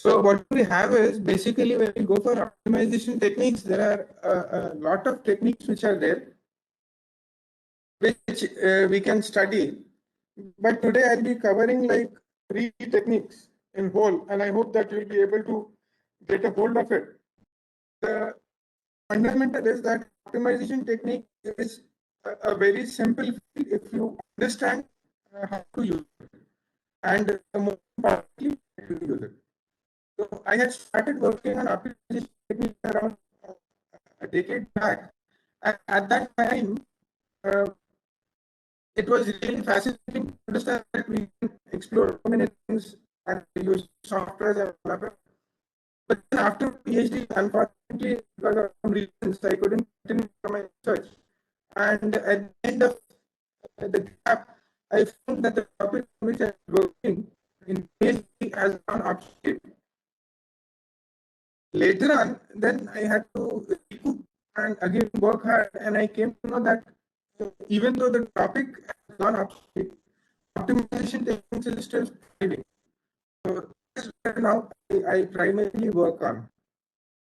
So what we have is basically when we go for optimization techniques, there are a lot of techniques which are there, which we can study. But today I'll be covering like 3 techniques in whole, and I hope that you'll be able to get a hold of it. The fundamental is that optimization technique is a very simple field if you understand how to use it, and more importantly, how to use it. So I had started working on optimization technique around a decade back, and at that time, uh, it was really fascinating to understand that we can explore so many things and use software and blah, blah. But then after PhD, unfortunately, because of some reasons, I couldn't continue my research. And at the end of the gap, I found that the topic on which I was working in PhD has gone obsolete. Later on, then I had to recoup and again work hard, and I came to know that even though the topic has gone obsolete, optimization techniques is still thriving. So this is where now I primarily work on.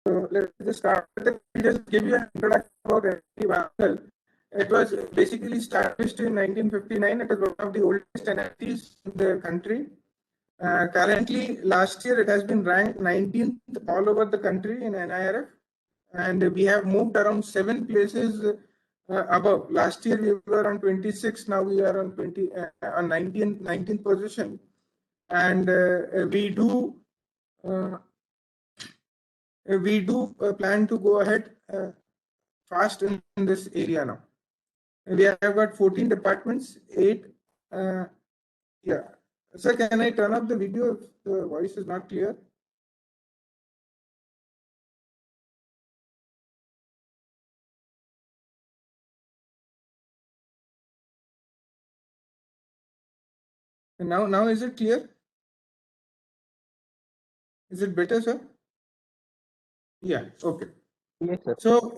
So let's just start with the, just give you an introduction about NFTs Vaangal. It was basically established in 1959. It is one of the oldest NFTs in the country. Currently, last year it has been ranked 19th all over the country in NIRF, and we have moved around 7 places above. Last year we were on 26. Now we are on 19th position, and we do plan to go ahead fast in this area now. We have got 14 departments, 8. Yeah. Sir, can I turn off the video if the voice is not clear? And now is it clear? Is it better, sir? Yeah. Okay. Yes, sir. So,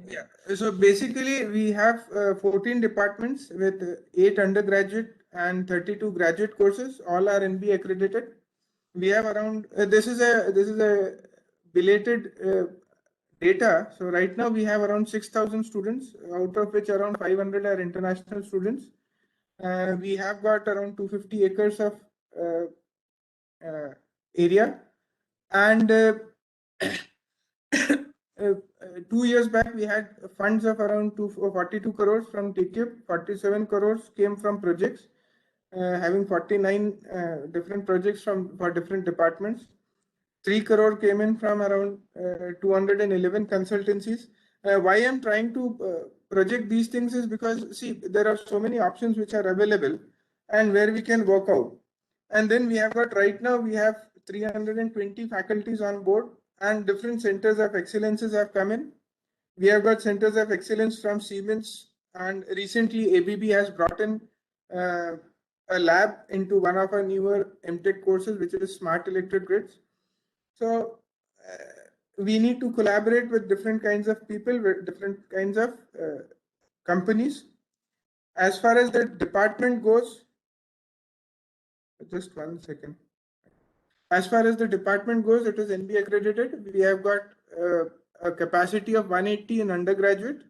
yeah. So basically, we have 14 departments with 8 undergraduate and 32 graduate courses. All are NB accredited. We have around. This is a belated data. So right now we have around 6,000 students, out of which around 500 are international students. We have got around 250 acres of area, and 2 years back we had funds of around 42 crores from TKIP. 47 crores came from projects, having 49 different projects for different departments. 3 crore came in from around 211 consultancies. Why I'm trying to project these things is because, see, there are so many options which are available and where we can work out. And then we have got, right now we have 320 faculties on board, and different centers of excellences have come in. We have got centers of excellence from Siemens, and recently ABB has brought in a lab into one of our newer MTech courses, which is Smart Electric Grids. So we need to collaborate with different kinds of people, with different kinds of companies. As far as the department goes, just 1 second. As far as the department goes, it is NB accredited. We have got a capacity of 180 in undergraduate,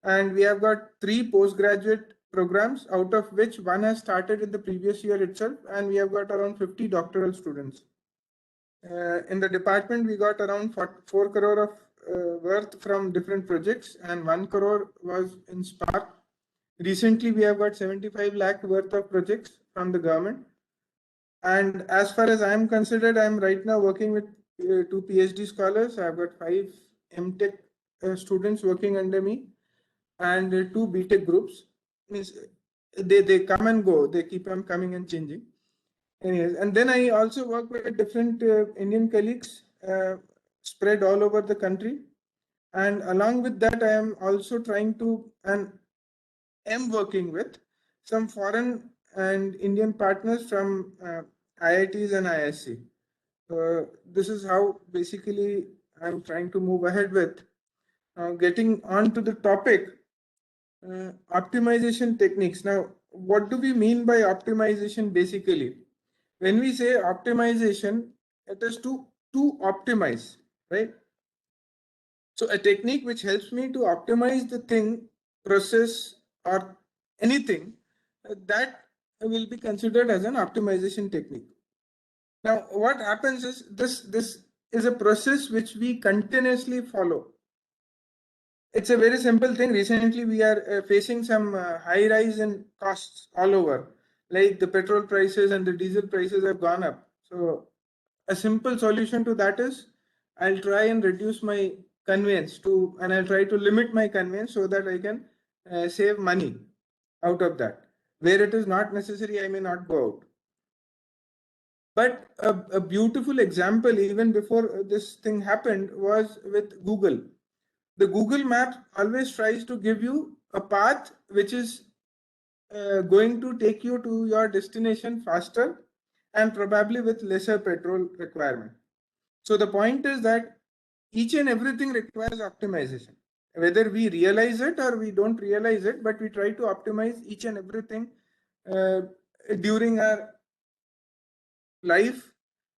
and we have got 3 postgraduate programs, out of which 1 has started in the previous year itself, and we have got around 50 doctoral students. In the department, we got around 4 crore of worth from different projects, and 1 crore was in Spark. Recently, we have got 75 lakh worth of projects from the government. And as far as I am considered, I am right now working with 2 PhD scholars. I have got 5 MTech students working under me, and 2 BTech groups. Means they come and go. They keep on coming and changing. Anyways, and then I also work with different Indian colleagues spread all over the country. And along with that, I am also trying to and am working with some foreign and Indian partners from IITs and ISC. This is how basically I'm trying to move ahead with. Getting on to the topic, optimization techniques. Now, what do we mean by optimization basically? When we say optimization, It is to optimize, right? So a technique which helps me to optimize the thing, process, or anything, that will be considered as an optimization technique. Now, what happens is this is a process which we continuously follow. It's a very simple thing. Recently, we are facing some high rise in costs all over, like the petrol prices and the diesel prices have gone up. So a simple solution to that is I'll try and reduce my conveyance to, and I'll try to limit my conveyance so that I can save money out of that. Where it is not necessary, I may not go out. But a beautiful example, even before this thing happened, was with Google. The Google Map always tries to give you a path which is going to take you to your destination faster and probably with lesser petrol requirement. So the point is that each and everything requires optimization, whether we realize it or we don't realize it, but we try to optimize each and everything uh, during our life,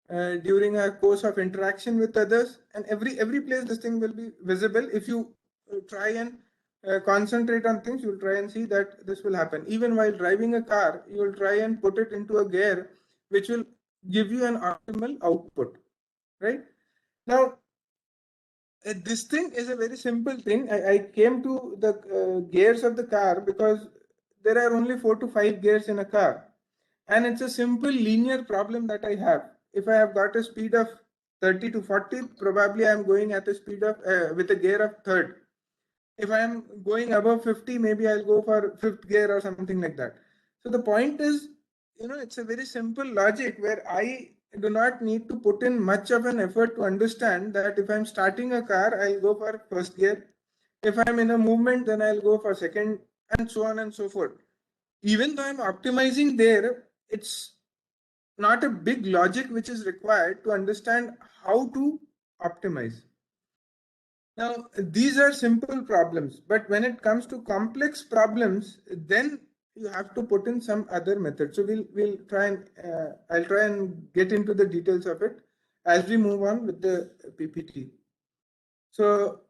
during our course of interaction with others, and every place this thing will be visible. If you try and concentrate on things, you'll try and see that this will happen. Even while driving a car, you'll try and put it into a gear which will give you an optimal output, right? Now, this thing is a very simple thing. I came to the gears of the car because there are only 4 to 5 gears in a car, and it's a simple linear problem that I have. If I have got a speed of 30 to 40, probably I'm going at a speed of with a gear of third. If I'm going above 50, maybe I'll go for fifth gear or something like that. So the point is, it's a very simple logic where I do not need to put in much of an effort to understand that if I'm starting a car, I'll go for first gear. If I'm in a movement, then I'll go for second, and so on and so forth. Even though I'm optimizing there, it's not a big logic which is required to understand how to optimize. Now, these are simple problems, but when it comes to complex problems, then you have to put in some other method. So we'll try and I'll try and get into the details of it as we move on with the PPT. So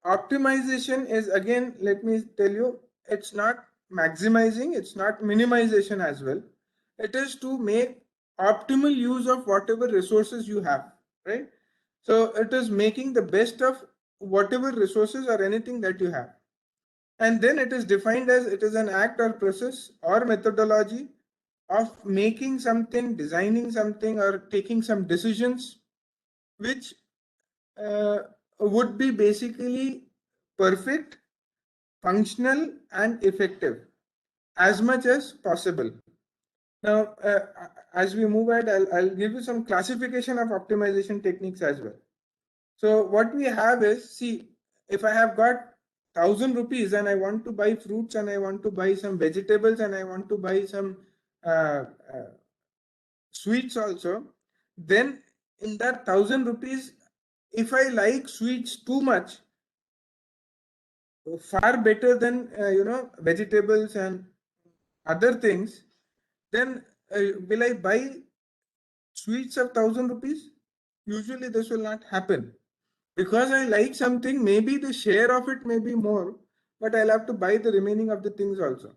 optimization is, again, let me tell you, it's not maximizing, it's not minimization as well. It is to make optimal use of whatever resources you have, right? So it is making the best of whatever resources or anything that you have. And then it is defined as it is an act or process or methodology of making something, designing something, or taking some decisions which uh, would be basically perfect, functional, and effective as much as possible. Now, as we move ahead, I'll give you some classification of optimization techniques as well. So what we have is, see, if I have got 1,000 rupees and I want to buy fruits and I want to buy some vegetables and I want to buy some uh, sweets also, then in that 1,000 rupees, if I like sweets too much, far better than vegetables and other things, then will I buy sweets of 1,000 rupees? Usually this will not happen. Because I like something, maybe the share of it may be more, but I'll have to buy the remaining of the things also.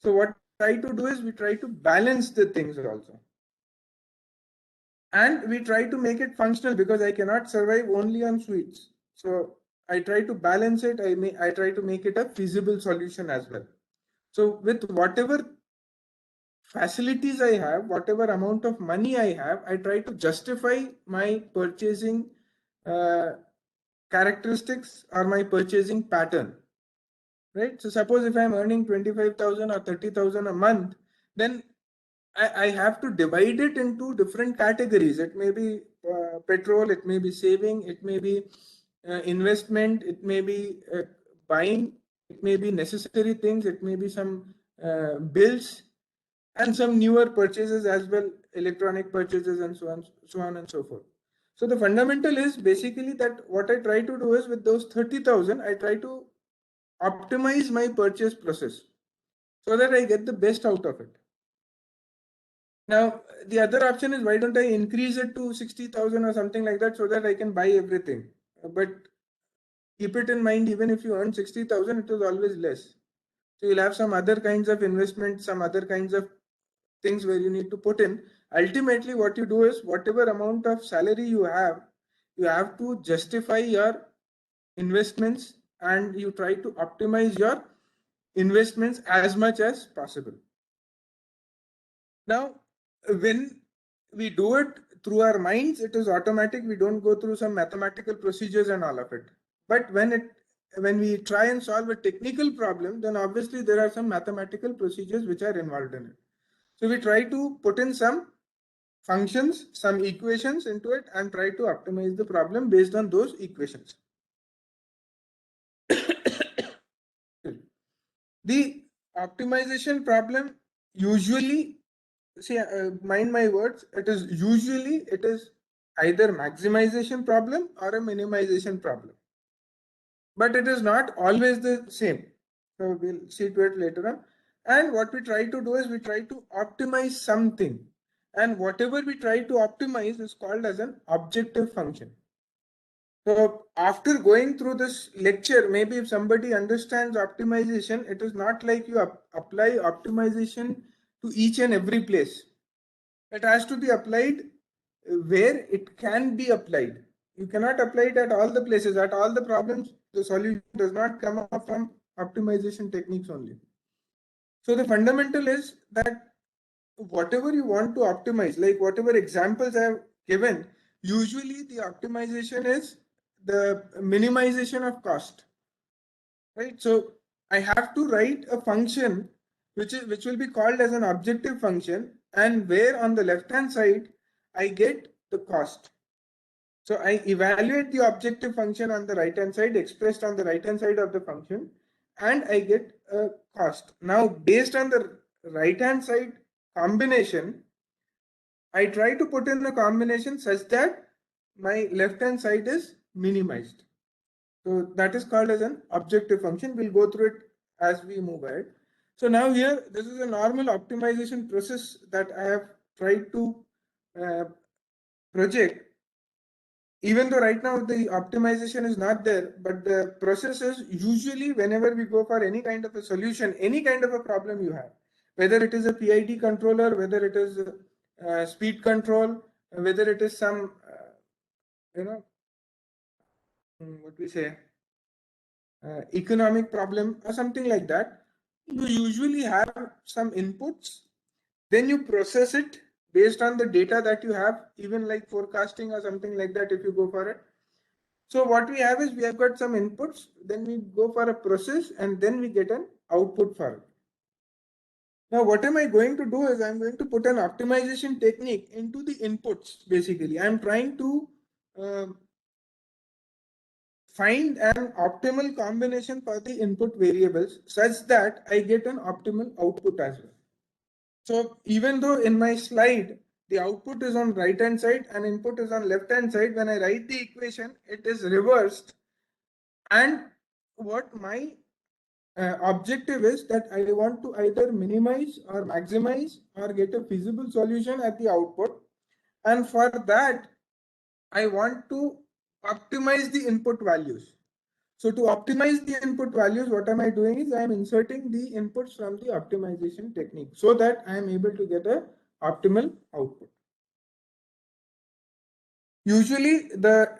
So what we try to do is we try to balance the things also. And we try to make it functional because I cannot survive only on sweets. So I try to balance it. I try to make it a feasible solution as well. So with whatever facilities I have, whatever amount of money I have, I try to justify my purchasing uh, characteristics or my purchasing pattern, right? So suppose if I'm earning 25,000 or 30,000 a month, then I have to divide it into different categories. It may be petrol, it may be saving, it may be investment, it may be buying, it may be necessary things, it may be some bills, and some newer purchases as well, electronic purchases, and so on and so forth. So the fundamental is basically that what I try to do is with those 30,000, I try to optimize my purchase process so that I get the best out of it. Now, the other option is, why don't I increase it to 60,000 or something like that so that I can buy everything? But keep it in mind, even if you earn 60,000, it is always less. So you'll have some other kinds of investments, some other kinds of things where you need to put in. Ultimately, what you do is, whatever amount of salary you have to justify your investments, and you try to optimize your investments as much as possible. Now, when we do it through our minds, it is automatic. We don't go through some mathematical procedures and all of it. But when we try and solve a technical problem, then obviously there are some mathematical procedures which are involved in it. So we try to put in some functions, some equations into it, and try to optimize the problem based on those equations. The optimization problem usually, see, mind my words, it is either maximization problem or a minimization problem, but it is not always the same. So we'll see to it later on. And what we try to do is, we try to optimize something, and whatever we try to optimize is called as an objective function. So after going through this lecture, maybe if somebody understands optimization, it is not like you apply optimization to each and every place. It has to be applied where it can be applied. You cannot apply it at all the places, at all the problems. The solution does not come up from optimization techniques only. So the fundamental is that whatever you want to optimize, like whatever examples I have given, usually the optimization is the minimization of cost, right? So I have to write a function which will be called as an objective function, and where on the left hand side I get the cost. So I evaluate the objective function on the right hand side, expressed on the right hand side of the function, and I get a cost. Now, based on the right hand side combination, I try to put in a combination such that my left hand side is minimized. So that is called as an objective function. We'll go through it as we move ahead. So now here, this is a normal optimization process that I have tried to uh, project. Even though right now the optimization is not there, but the process is usually, whenever we go for any kind of a solution, any kind of a problem you have, whether it is a PID controller, whether it is speed control, whether it is some, what we say, economic problem or something like that, you usually have some inputs, then you process it based on the data that you have, even like forecasting or something like that, if you go for it. So what we have is, we have got some inputs, then we go for a process, and then we get an output for it. Now, what am I going to do is, I'm going to put an optimization technique into the inputs. Basically, I'm trying to find an optimal combination for the input variables such that I get an optimal output as well. So even though in my slide, the output is on right hand side and input is on left hand side, when I write the equation, it is reversed. And what my objective is, that I want to either minimize or maximize or get a feasible solution at the output. And for that, I want to optimize the input values. So to optimize the input values, what am I doing is, I am inserting the inputs from the optimization technique so that I am able to get a optimal output. Usually the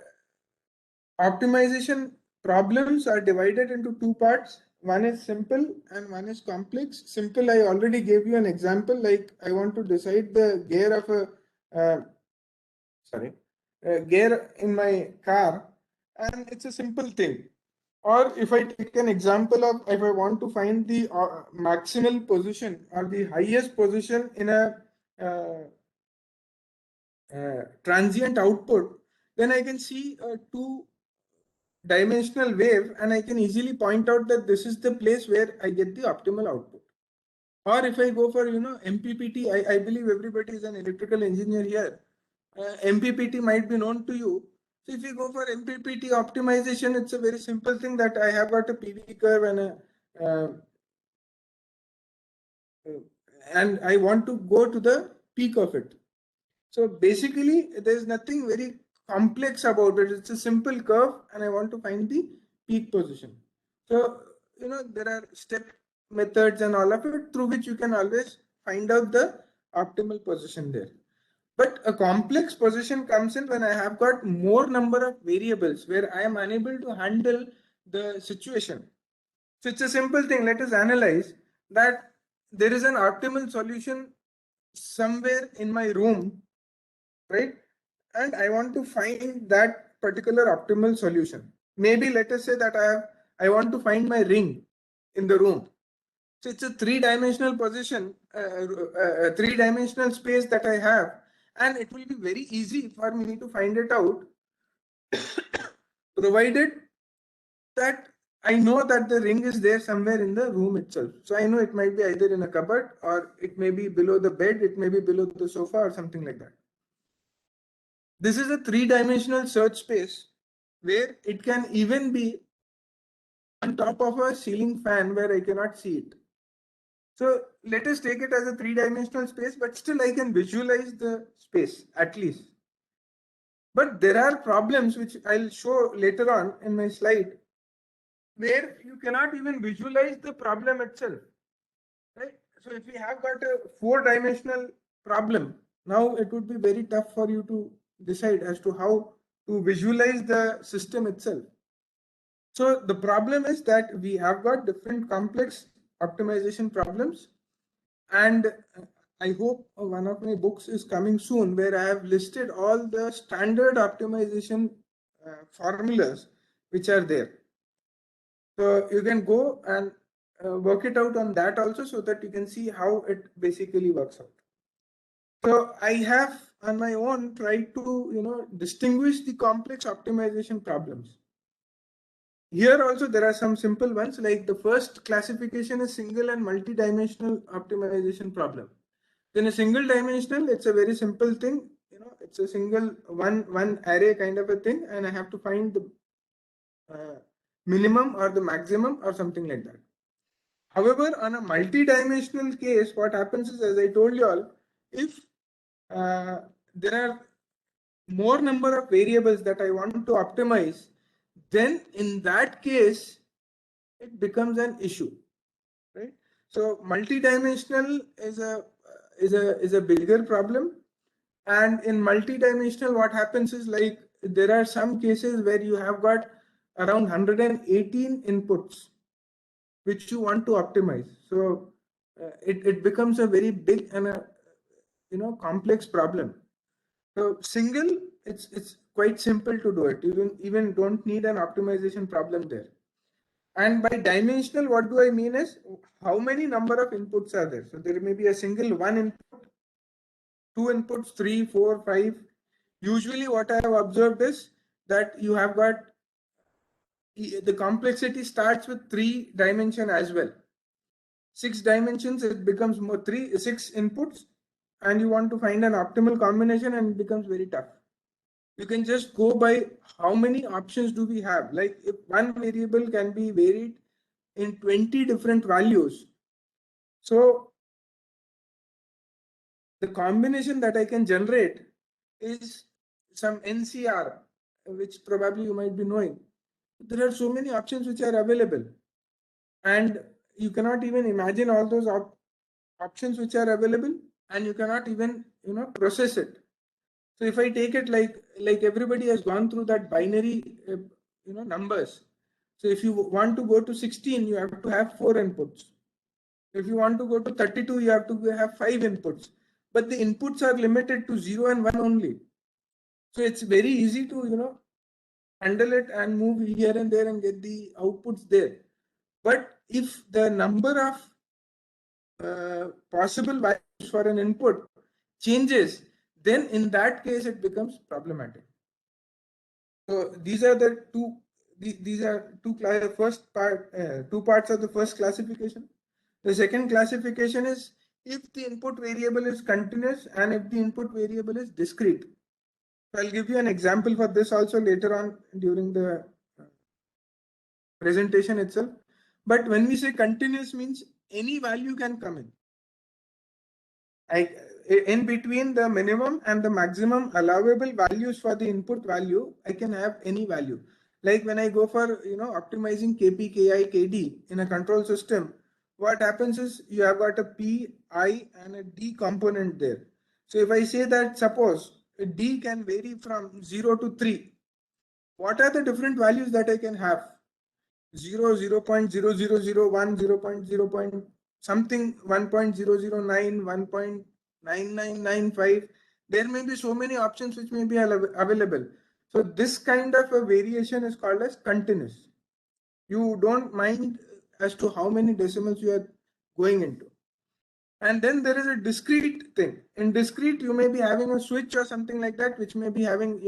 optimization problems are divided into two parts. One is simple and one is complex. Simple, I already gave you an example, like I want to decide the gear of gear in my car, and it's a simple thing. Or if I take an example of, if I want to find the maximal position or the highest position in a transient output, then I can see a two-dimensional wave, and I can easily point out that this is the place where I get the optimal output. Or if I go for, MPPT, I believe everybody is an electrical engineer here. MPPT might be known to you. So if you go for MPPT optimization, it's a very simple thing, that I have got a PV curve uh, and I want to go to the peak of it. So basically, there's nothing very complex about it. It's a simple curve, and I want to find the peak position. So, there are step methods and all of it through which you can always find out the optimal position there. But a complex position comes in when I have got more number of variables where I am unable to handle the situation. So it's a simple thing. Let us analyze that there is an optimal solution somewhere in my room, right? And I want to find that particular optimal solution. Maybe let us say that I want to find my ring in the room. So it's a three-dimensional position, three-dimensional space that I have, and it will be very easy for me to find it out, provided that I know that the ring is there somewhere in the room itself. So I know it might be either in a cupboard, or it may be below the bed, it may be below the sofa, or something like that. This is a three-dimensional search space where it can even be on top of a ceiling fan where I cannot see it. So let us take it as a three-dimensional space, but still I can visualize the space at least. But there are problems which I'll show later on in my slide where you cannot even visualize the problem itself, right? So if we have got a four-dimensional problem, now it would be very tough for you to decide as to how to visualize the system itself. So the problem is that we have got different complex optimization problems, and I hope one of my books is coming soon where I have listed all the standard optimization formulas which are there. So you can go and work it out on that also, so that you can see how it basically works out. So I have on my own tried to distinguish the complex optimization problems. Here also there are some simple ones, like the first classification is single and multi-dimensional optimization problem. Then a single dimensional, it's a very simple thing. It's a single one array kind of a thing, and I have to find the minimum or the maximum or something like that. However, on a multi-dimensional case, what happens is, as I told you all, if there are more number of variables that I want to optimize, then in that case, it becomes an issue, right? So multi-dimensional is a bigger problem, and in multi-dimensional, what happens is, like, there are some cases where you have got around 118 inputs which you want to optimize. So it becomes a very big and a complex problem. So single, it's quite simple to do it. You even don't need an optimization problem there. And by dimensional, what do I mean is how many number of inputs are there. So there may be a single one input, two inputs, 3, 4, 5. Usually what I have observed is that you have got the complexity starts with 3 dimension as well. 6 dimensions, it becomes more 6 inputs, and you want to find an optimal combination, and it becomes very tough. You can just go by how many options do we have. Like, if one variable can be varied in 20 different values, so the combination that I can generate is some NCR, which probably you might be knowing. There are so many options which are available, and you cannot even imagine all those options which are available, and you cannot even process it. So if I take it like everybody has gone through that binary numbers. So if you want to go to 16, you have to have 4 inputs. If you want to go to 32, you have to have 5 inputs. But the inputs are limited to 0 and 1 only. So it's very easy to handle it and move here and there and get the outputs there. But if the number of possible values for an input changes, then in that case it becomes problematic. So these are the two parts of the first classification. The second classification is if the input variable is continuous and if the input variable is discrete. So I'll give you an example for this also later on during the presentation itself. But when we say continuous, means any value can come in. in between the minimum and the maximum allowable values for the input value, I can have any value. Like when I go for, optimizing KP, KI, KD in a control system, what happens is you have got a P, I and a D component there. So if I say that suppose D can vary from 0 to 3, what are the different values that I can have? 0, 0.0001, 0.0. Something 1.009, 1.9995. There may be so many options which may be available. So this kind of a variation is called as continuous. You don't mind as to how many decimals you are going into. And then there is a discrete thing. In discrete, you may be having a switch or something like that, which may be having,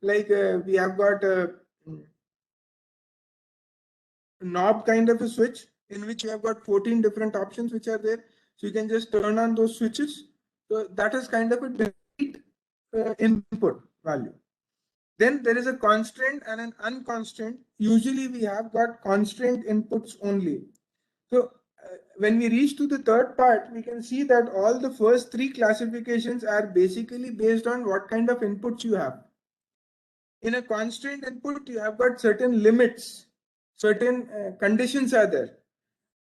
like we have got a knob kind of a switch in which you have got 14 different options which are there. So you can just turn on those switches. So that is kind of a discrete input value. Then there is a constraint and an unconstraint. Usually we have got constraint inputs only. So when we reach to the third part, we can see that all the first three classifications are basically based on what kind of inputs you have. In a constraint input, you have got certain limits, certain conditions are there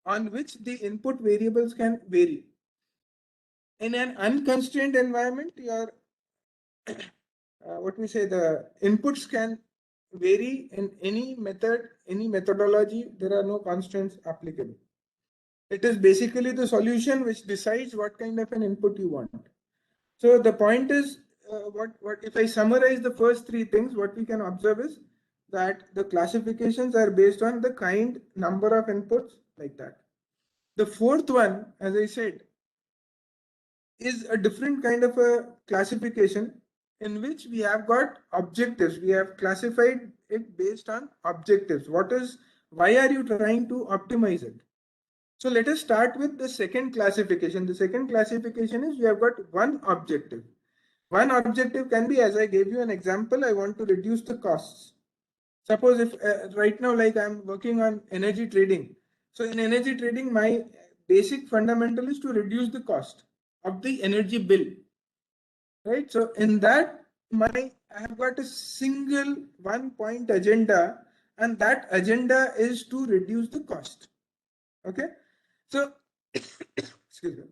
on which the input variables can vary. In an unconstrained environment, your what we say, the inputs can vary in any method, any methodology. There are no constraints applicable. It is basically the solution which decides what kind of an input you want. So the point is, what if I summarize the first three things, what we can observe is that the classifications are based on the kind, number of inputs, like that. The fourth one, as I said, is a different kind of a classification in which we have got objectives. We have classified it based on objectives. Why are you trying to optimize it? So let us start with the second classification. The second classification is we have got one objective. One objective can be, as I gave you an example, I want to reduce the costs. Suppose if right now, like I'm working on energy trading. So in energy trading, my basic fundamental is to reduce the cost of the energy bill. Right. So in that, I have got a single 1-point agenda, and that agenda is to reduce the cost. Okay. So excuse me.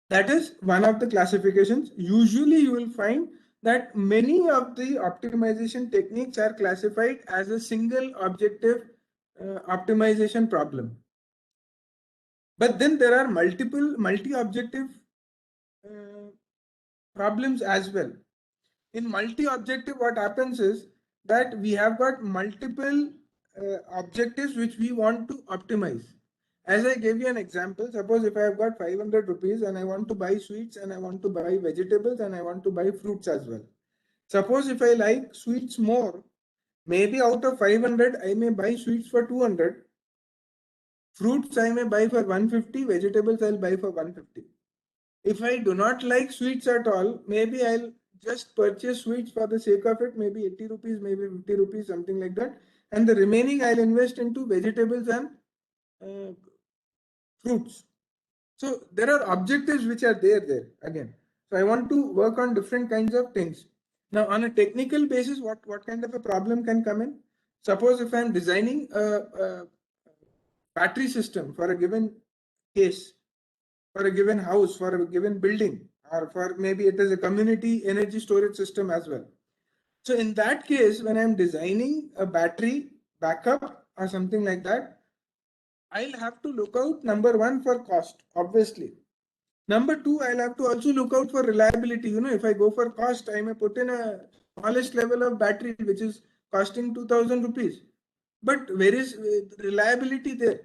That is one of the classifications. Usually you will find that many of the optimization techniques are classified as a single objective optimization problem. But then there are multi-objective problems as well. In multi-objective, what happens is that we have got multiple objectives which we want to optimize. As I gave you an example, suppose if I have got 500 rupees and I want to buy sweets and I want to buy vegetables and I want to buy fruits as well. Suppose if I like sweets more, maybe out of 500, I may buy sweets for 200. Fruits I may buy for 150, vegetables I'll buy for 150. If I do not like sweets at all, maybe I'll just purchase sweets for the sake of it, maybe 80 rupees, maybe 50 rupees, something like that. And the remaining I'll invest into vegetables and fruits. So there are objectives which are there again. So I want to work on different kinds of things. Now on a technical basis, what kind of a problem can come in? Suppose if I'm designing a battery system for a given case, for a given house, for a given building, or for maybe it is a community energy storage system as well. So in that case, when I'm designing a battery backup or something like that, I'll have to look out, number one, for cost, obviously. Number two, I'll have to also look out for reliability. If I go for cost, I may put in a smallest level of battery, which is costing 2000 rupees. But where is reliability there?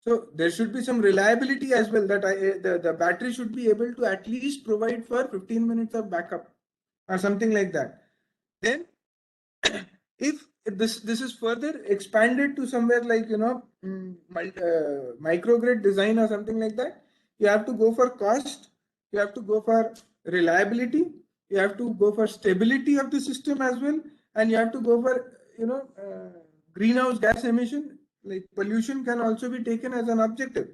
So there should be some reliability as well, that the battery should be able to at least provide for 15 minutes of backup or something like that. Then if this is further expanded to somewhere like, microgrid design or something like that, you have to go for cost, you have to go for reliability, you have to go for stability of the system as well, and you have to go for, greenhouse gas emission, like pollution can also be taken as an objective.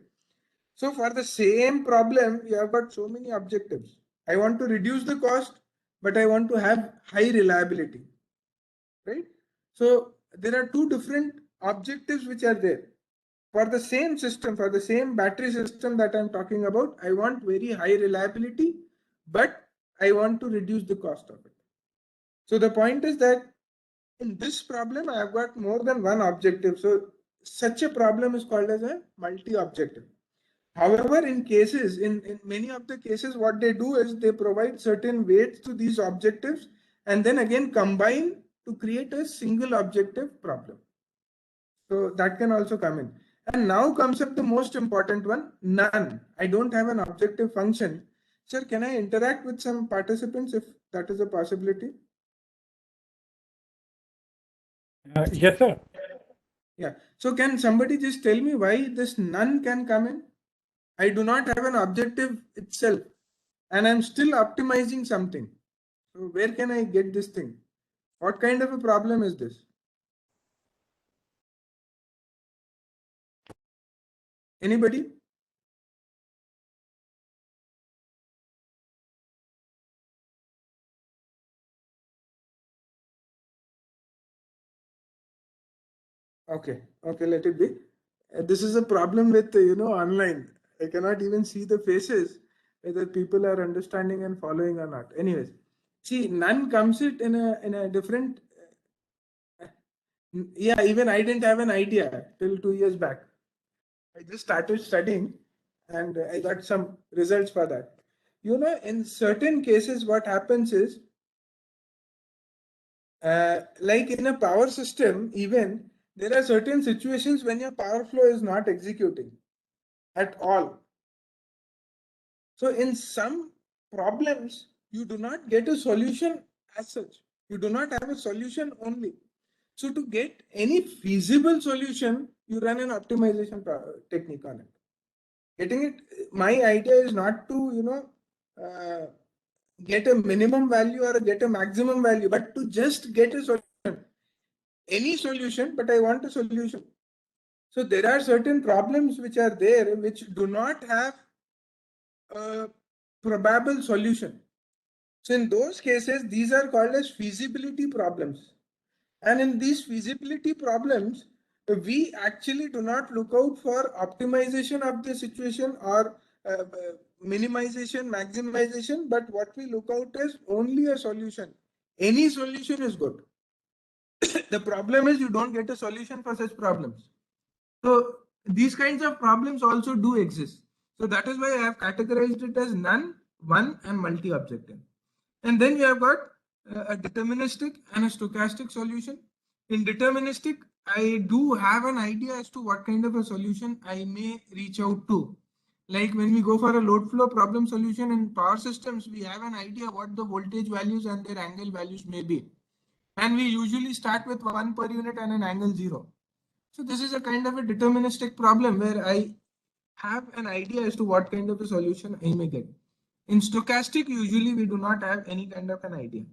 So for the same problem, you have got so many objectives. I want to reduce the cost, but I want to have high reliability, right? So there are two different objectives which are there. For the same system, for the same battery system that I'm talking about, I want very high reliability, but I want to reduce the cost of it. So the point is that in this problem, I have got more than one objective. So such a problem is called as a multi-objective. However, in many of the cases, what they do is they provide certain weights to these objectives and then again combine to create a single objective problem. So that can also come in. And now comes up the most important one, none. I don't have an objective function. Sir, can I interact with some participants if that is a possibility? Yes, sir. Yeah. So can somebody just tell me why this none can come in? I do not have an objective itself and I'm still optimizing something. So where can I get this thing? What kind of a problem is this? Anybody? Okay, okay, let it be. This is a problem with online. I cannot even see the faces whether people are understanding and following or not. Anyways, see, none comes it in a different. Yeah, even I didn't have an idea till 2 years back. I just started studying, and I got some results for that. In certain cases, what happens is, like in a power system, even there are certain situations when your power flow is not executing at all. So in some problems, you do not get a solution as such. You do not have a solution only. So to get any feasible solution, you run an optimization technique on it. Getting it, my idea is not to, get a minimum value or get a maximum value, but to just get a solution. Any solution, but I want a solution. So there are certain problems which are there which do not have a probable solution. So in those cases, these are called as feasibility problems. And in these feasibility problems, we actually do not look out for optimization of the situation or minimization, maximization, but what we look out is only a solution. Any solution is good. The problem is you don't get a solution for such problems. So these kinds of problems also do exist. So that is why I have categorized it as none, one, and multi-objective. And then you have got a deterministic and a stochastic solution. In deterministic, I do have an idea as to what kind of a solution I may reach out to. Like when we go for a load flow problem solution in power systems, we have an idea what the voltage values and their angle values may be. And we usually start with 1 per unit and an angle 0. So this is a kind of a deterministic problem where I have an idea as to what kind of a solution I may get. In stochastic, usually we do not have any kind of an idea.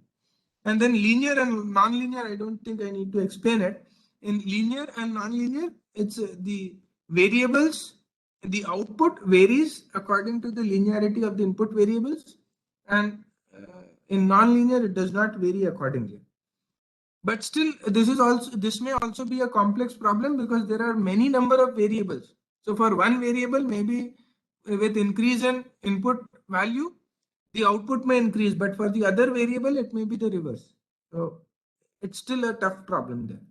And then linear and non-linear, I don't think I need to explain it. In linear and non-linear, it's the variables, the output varies according to the linearity of the input variables. And in non-linear, it does not vary accordingly. But still, this may also be a complex problem because there are many number of variables. So for one variable, maybe with increase in input value, the output may increase, but for the other variable, it may be the reverse. So it's still a tough problem there.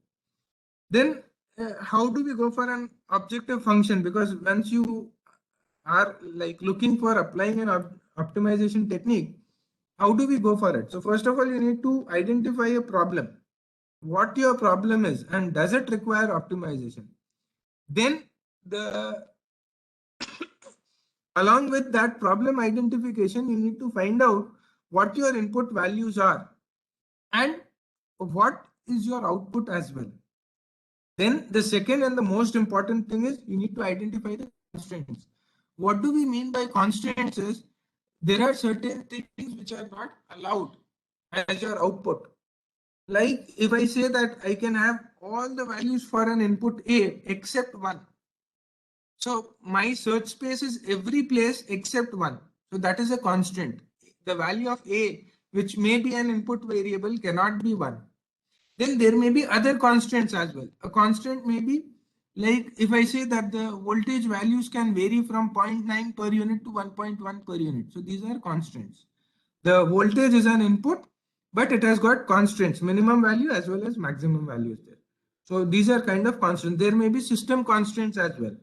Then how do we go for an objective function? Because once you are like looking for applying an optimization technique, how do we go for it? So first of all, you need to identify a problem, what your problem is, and does it require optimization. Then along with that problem identification, you need to find out what your input values are and what is your output as well. Then the second and the most important thing is you need to identify the constraints. What do we mean by constraints is there are certain things which are not allowed as your output. Like if I say that I can have all the values for an input A except one. So my search space is every place except one. So that is a constant. The value of A, which may be an input variable, cannot be one. Then there may be other constants as well. A constant may be like if I say that the voltage values can vary from 0.9 per unit to 1.1 per unit. So these are constants. The voltage is an input, but it has got constants, minimum value as well as maximum values there. So these are kind of constants. There may be system constants as well.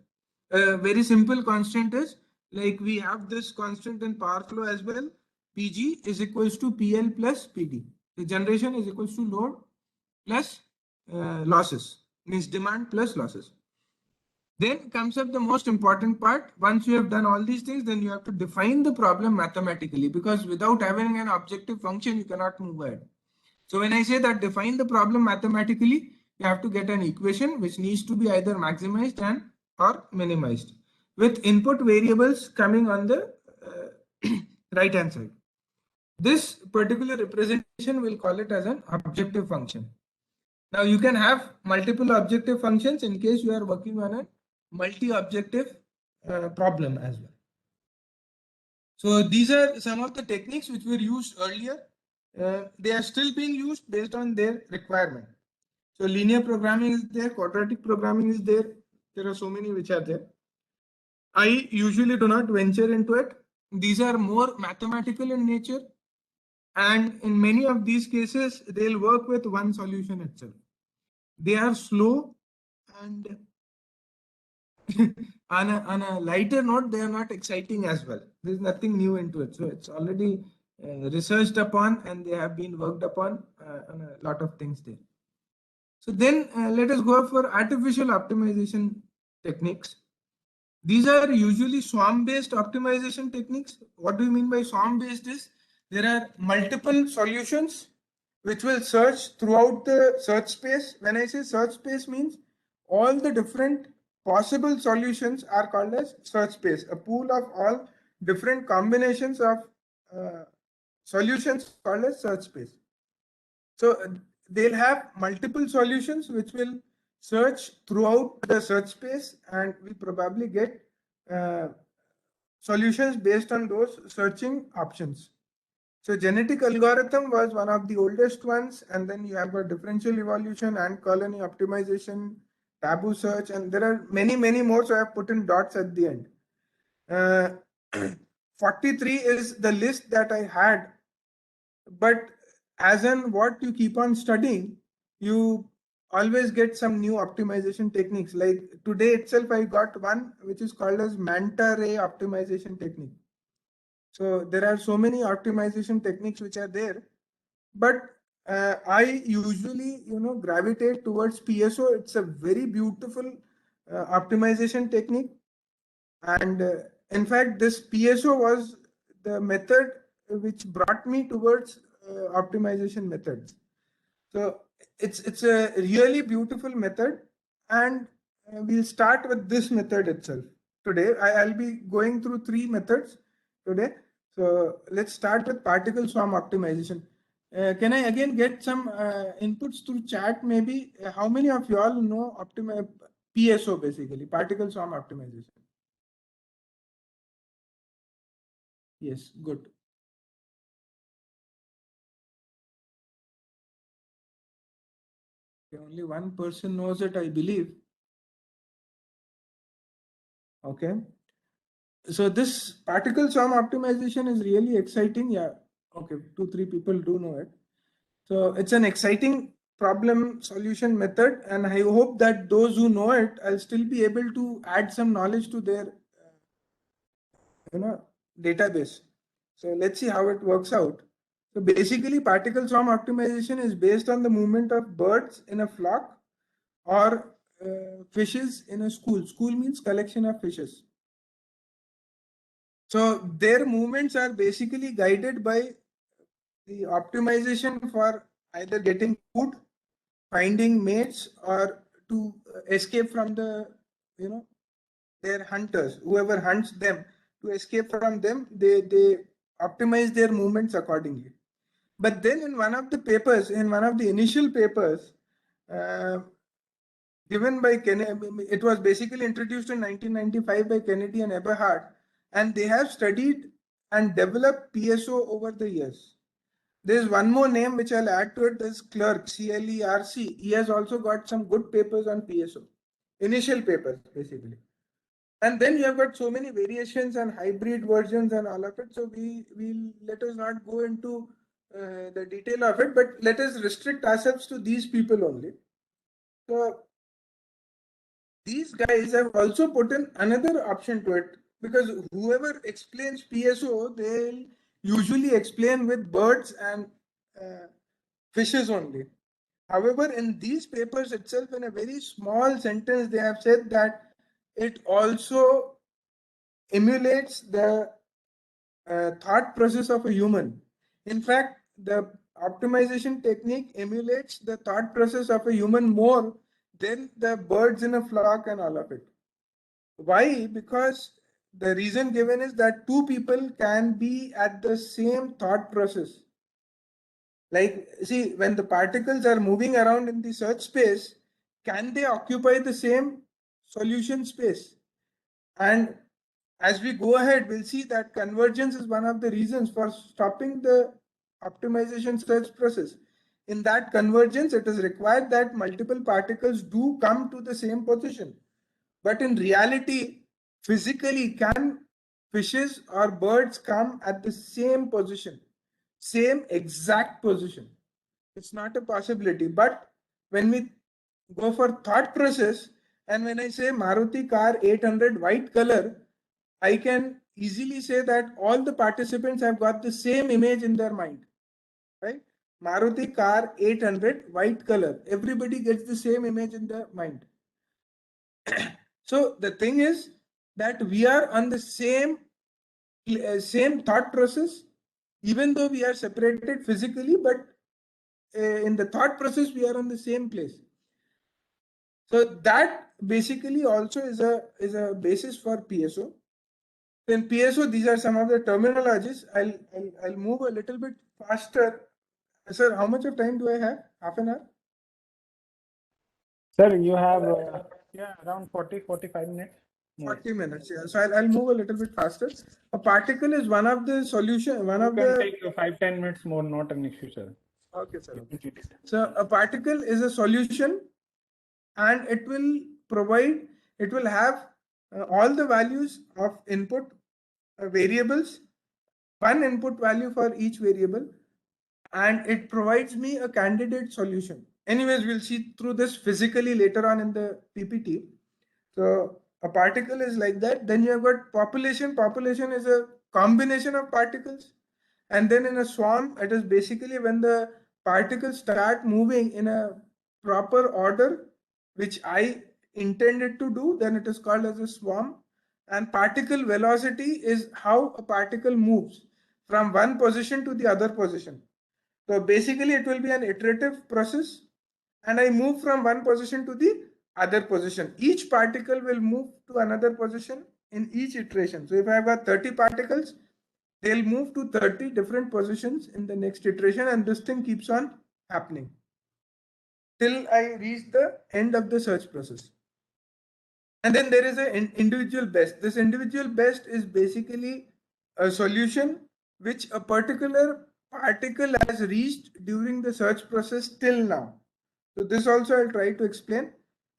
A very simple constant is like we have this constant in power flow as well. Pg is equals to PL plus PD. The generation is equals to load plus losses, means demand plus losses. Then comes up the most important part. Once you have done all these things, then you have to define the problem mathematically, because without having an objective function, you cannot move ahead. So when I say that define the problem mathematically, you have to get an equation which needs to be either maximized and or minimized with input variables coming on the right hand side. This particular representation, we'll call it as an objective function. Now you can have multiple objective functions in case you are working on a multi-objective problem as well. So these are some of the techniques which were used earlier. They are still being used based on their requirement. So linear programming is there, quadratic programming is there. There are so many which are there. I usually do not venture into it. These are more mathematical in nature. And in many of these cases, they'll work with one solution itself. They are slow and on a lighter note, they are not exciting as well. There's nothing new into it. So it's already researched upon and they have been worked upon on a lot of things there. So then let us go for artificial optimization techniques. These are usually swarm-based optimization techniques. What do you mean by swarm-based is there are multiple solutions which will search throughout the search space. When I say search space means all the different possible solutions are called as search space, a pool of all different combinations of solutions called as search space. So they'll have multiple solutions which will search throughout the search space, and we probably get solutions based on those searching options. So genetic algorithm was one of the oldest ones, and then you have got differential evolution and colony optimization, taboo search, and there are many, many more. So I have put in dots at the end. 43 is the list that I had, but as in what you keep on studying, you always get some new optimization techniques. Like today itself, I got one which is called as manta ray optimization technique. So there are so many optimization techniques which are there, but I usually, gravitate towards PSO. It's a very beautiful optimization technique, and in fact, this PSO was the method which brought me towards optimization methods. So it's a really beautiful method, and we'll start with this method itself today. I'll be going through 3 methods today. So let's start with particle swarm optimization. Can I again get some inputs through chat? Maybe how many of you all know PSO, basically particle swarm optimization? Yes, good. Only one person knows it, I believe. Okay. So this particle swarm optimization is really exciting. Yeah. Okay. 2-3 people do know it. So it's an exciting problem solution method, and I hope that those who know it, I'll still be able to add some knowledge to their, database. So let's see how it works out. So basically, particle swarm optimization is based on the movement of birds in a flock or fishes in a school. School means collection of fishes. So their movements are basically guided by the optimization for either getting food, finding mates, or to escape from the, their hunters. Whoever hunts them, to escape from them, they optimize their movements accordingly. But then in one of the papers, in one of the initial papers, given by Kennedy. It was basically introduced in 1995 by Kennedy and Eberhard, and they have studied and developed PSO over the years. There's one more name which I'll add to it. There's Clerc, CLERC. He has also got some good papers on PSO, initial papers basically. And then you have got so many variations and hybrid versions and all of it. So we let us not go into the detail of it, but let us restrict ourselves to these people only. So these guys have also put in another option to it, because whoever explains PSO, they'll usually explain with birds and fishes only. However, in these papers itself, in a very small sentence, they have said that it also emulates the thought process of a human. In fact, the optimization technique emulates the thought process of a human more than the birds in a flock and all of it. Why? Because the reason given is that two people can be at the same thought process. Like, see, when the particles are moving around in the search space, can they occupy the same solution space? And as we go ahead, we'll see that convergence is one of the reasons for stopping the optimization search process. In that convergence, it is required that multiple particles do come to the same position. But in reality, physically, can fishes or birds come at the same position, same exact position? It's not a possibility. But when we go for thought process, and when I say Maruti car 800 white color, I can easily say that all the participants have got the same image in their mind, right? Maruti car 800 white color. Everybody gets the same image in their mind. So the thing is that we are on the same thought process, even though we are separated physically, but in the thought process we are on the same place. So that basically also is a basis for PSO. In PSO, these are some of the terminologies. I'll move a little bit faster. Sir, how much of time do I have? Half an hour? Sir, you have around 45 minutes more. 40 minutes, yeah. So I'll move a little bit faster. A particle is one of the solution, one You of can the. take 5-10 minutes more, not an issue, sir. Okay, sir. You can take it. So a particle is a solution, and it will have all the values of input variables, one input value for each variable, and it provides me a candidate solution. Anyways, we'll see through this physically later on in the PPT. So a particle is like that. Then you have got population. Population is a combination of particles. And then in a swarm, it is basically when the particles start moving in a proper order, which I intended to do, then it is called as a swarm. And particle velocity is how a particle moves from one position to the other position. So basically it will be an iterative process, and I move from one position to the other position. Each particle will move to another position in each iteration. So if I have got 30 particles, they'll move to 30 different positions in the next iteration, and this thing keeps on happening till I reach the end of the search process. And then there is an individual best. This individual best is basically a solution which a particular particle has reached during the search process till now. So this also I'll try to explain.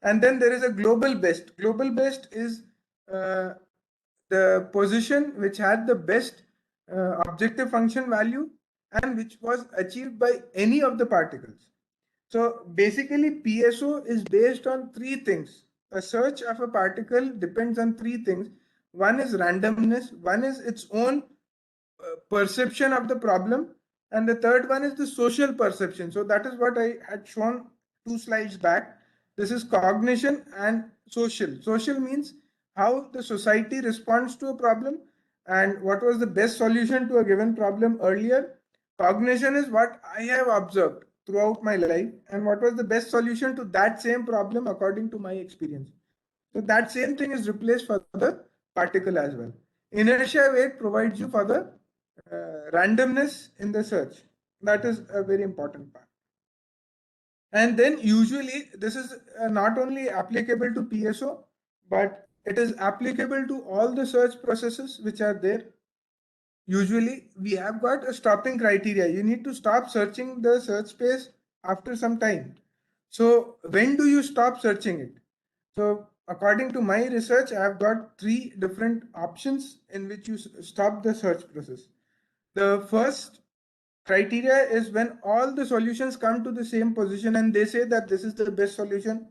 And then there is a global best. Global best is the position which had the best objective function value and which was achieved by any of the particles. So basically PSO is based on three things. A search of a particle depends on three things. One is randomness, one is its own perception of the problem, and the third one is the social perception. So that is what I had shown 2 slides back. This is cognition and social. Social means how the society responds to a problem and what was the best solution to a given problem earlier. Cognition is what I have observed throughout my life and what was the best solution to that same problem according to my experience. So that same thing is replaced for the particle as well. Inertia weight provides you for the randomness in the search. That is a very important part. And then usually this is not only applicable to PSO, but it is applicable to all the search processes which are there. Usually we have got a stopping criteria. You need to stop searching the search space after some time. So when do you stop searching it? So according to my research, I have got 3 different options in which you stop the search process. The first criteria is when all the solutions come to the same position and they say that this is the best solution,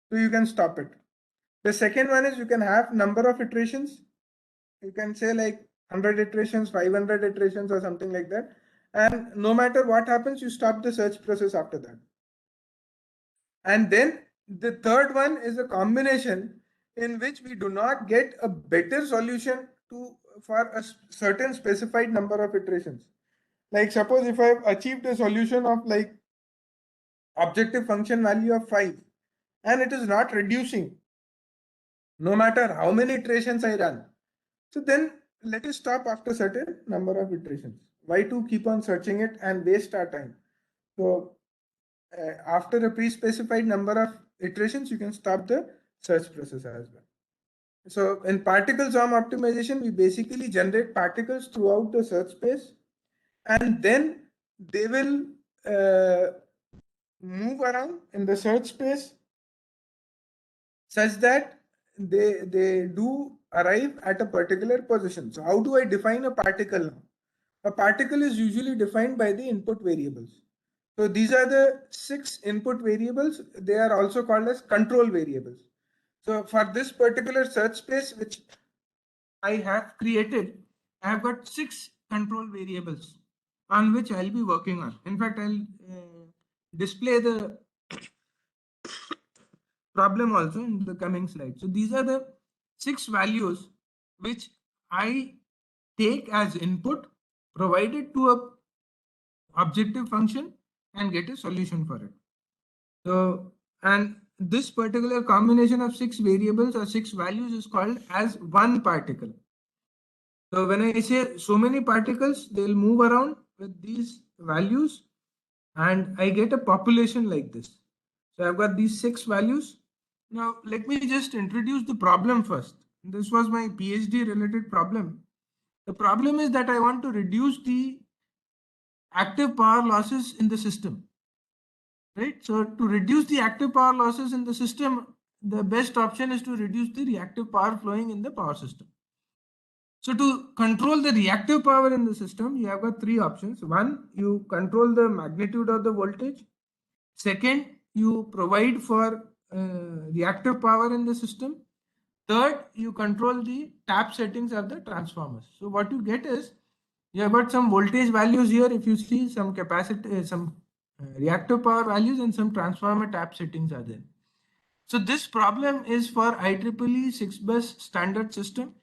so you can stop it. The second one is you can have number of iterations. You can say like 100 iterations, 500 iterations or something like that. And no matter what happens, you stop the search process after that. And then the third one is a combination in which we do not get a better solution for a certain specified number of iterations. Like suppose if I have achieved a solution of like objective function value of 5 and it is not reducing no matter how many iterations I run. So then let us stop after certain number of iterations. Why to keep on searching it and waste our time? So after a pre-specified number of iterations, you can stop the search process as well. So in particle swarm optimization, we basically generate particles throughout the search space, and then they will move around in the search space such that they do arrive at a particular position. So how do I define a particle now? A particle is usually defined by the input variables. So these are the 6 input variables. They are also called as control variables. So for this particular search space which I have created, I have got 6 control variables on which I'll be working on. In fact, I'll display the problem also in the coming slide. So these are the 6 values which I take as input, provided to a objective function and get a solution for it. So, and this particular combination of 6 variables or 6 values is called as one particle. So when I say so many particles, they'll move around with these values and I get a population like this. So I've got these 6 values. Now let me just introduce the problem first. This was my PhD related problem. The problem is that I want to reduce the active power losses in the system. Right? So to reduce the active power losses in the system, the best option is to reduce the reactive power flowing in the power system. So to control the reactive power in the system, you have got 3 options. One, you control the magnitude of the voltage. Second, you provide for reactive power in the system. Third, you control the tap settings of the transformers. So what you get is you have got some voltage values here. If you see some capacity, some reactive power values and some transformer tap settings are there. So this problem is for IEEE 6-bus standard system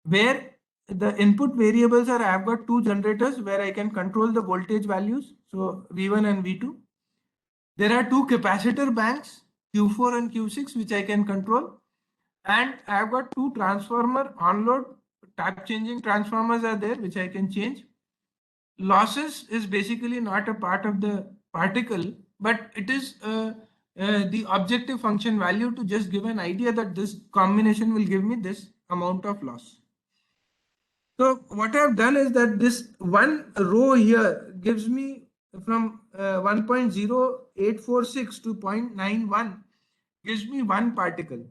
where the input variables are, I have got 2 generators where I can control the voltage values. So V1 and V2. There are 2 capacitor banks, Q4 and Q6, which I can control. And I have got 2 transformer on-load tap changing transformers are there, which I can change. Losses is basically not a part of the particle, but it is the objective function value to just give an idea that this combination will give me this amount of loss. So what I have done is that this one row here gives me from 1.0846 to 0.91 gives me one particle.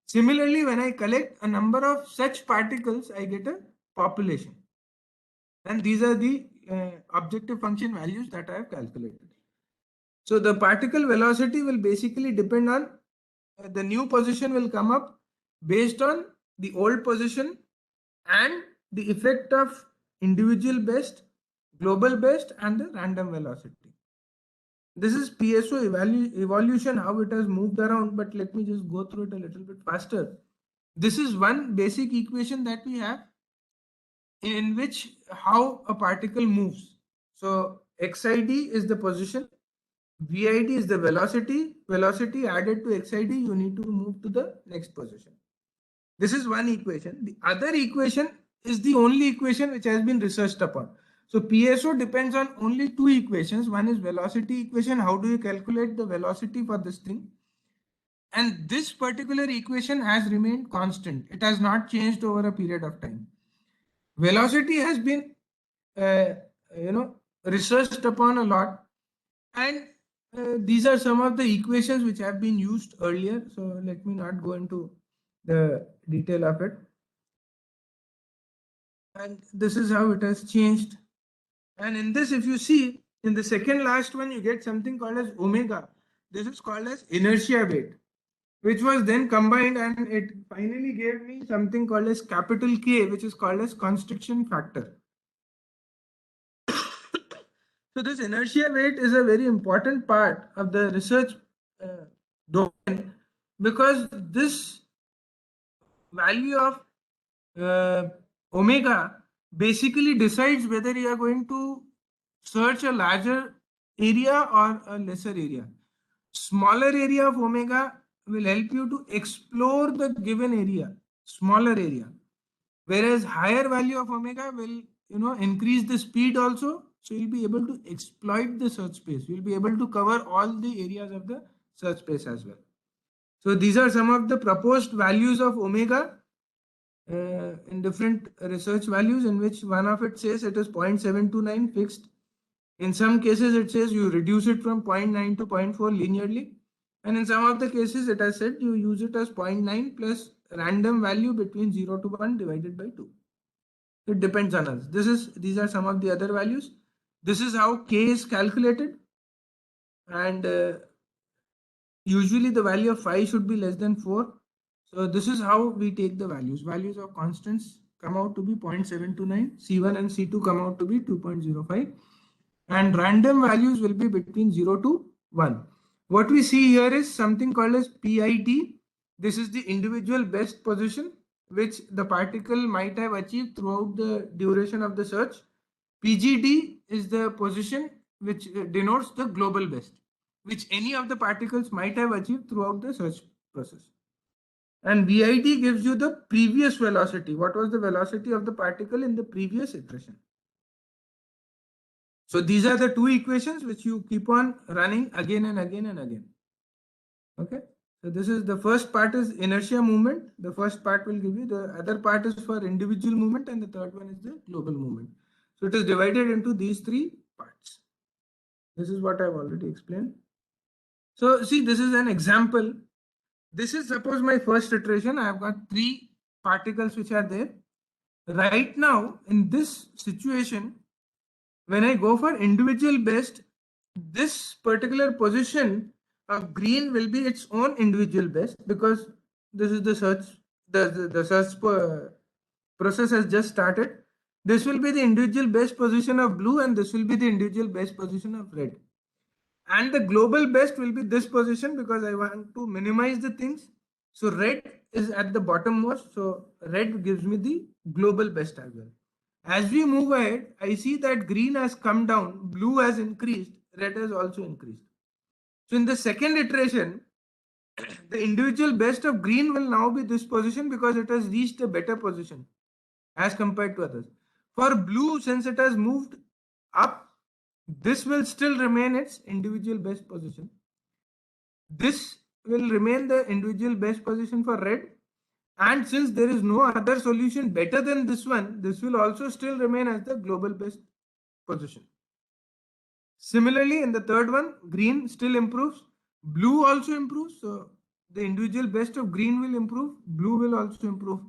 Similarly, when I collect a number of such particles, I get a population. And these are the objective function values that I have calculated. So the particle velocity will basically depend on the new position will come up based on the old position and the effect of individual best, global best and the random velocity. This is PSO evolution, how it has moved around, but let me just go through it a little bit faster. This is one basic equation that we have in which how a particle moves. So xid is the position, vid is the velocity added to xid, you need to move to the next position. This is one equation. The other equation is the only equation which has been researched upon. So PSO depends on only two equations. One is velocity equation. How do you calculate the velocity for this thing? And this particular equation has remained constant. It has not changed over a period of time. Velocity has been, uh, researched upon a lot, and these are some of the equations which have been used earlier. So let me not go into the detail of it. And this is how it has changed. And in this, if you see, in the second last one, you get something called as omega. This is called as inertia weight, which was then combined, and it finally gave me something called as capital K, which is called as constriction factor. So this inertia weight is a very important part of the research domain, because this value of omega basically decides whether you are going to search a larger area or a lesser area. Smaller area of omega will help you to explore the given area, smaller area, whereas higher value of omega will increase the speed also, so you'll be able to exploit the search space. You'll be able to cover all the areas of the search space as well. So these are some of the proposed values of omega in different research values, in which one of it says it is 0.729 fixed. In some cases it says you reduce it from 0.9 to 0.4 linearly, and in some of the cases it has said you use it as 0.9 plus random value between 0 to 1 divided by 2. It depends on us. These are some of the other values. This is how K is calculated, and usually the value of phi should be less than 4. So this is how we take the values. Values of constants come out to be 0.729. C1 and C2 come out to be 2.05. And random values will be between 0 to 1. What we see here is something called as PID. This is the individual best position which the particle might have achieved throughout the duration of the search. PGD is the position which denotes the global best, which any of the particles might have achieved throughout the search process. And VID gives you the previous velocity. What was the velocity of the particle in the previous iteration? So these are the two equations which you keep on running again and again and again. Okay. So this is the first part is inertia movement. The first part will give you, the other part is for individual movement, and the third one is the global movement. So it is divided into these three parts. This is what I've already explained. So see, this is an example. This is, suppose, my first iteration. I have got three particles which are there. Right now, in this situation, when I go for individual best, this particular position of green will be its own individual best, because this is the search, the search process has just started. This will be the individual best position of blue, and this will be the individual best position of red. And the global best will be this position, because I want to minimize the things. So red is at the bottommost, so red gives me the global best as well. As we move ahead, I see that green has come down, blue has increased, red has also increased. So in the second iteration, the individual best of green will now be this position, because it has reached a better position as compared to others. For blue, since it has moved up, this will still remain its individual best position. This will remain the individual best position for red. And since there is no other solution better than this one, this will also still remain as the global best position. Similarly, in the third one, green still improves, blue also improves. So the individual best of green will improve, blue will also improve.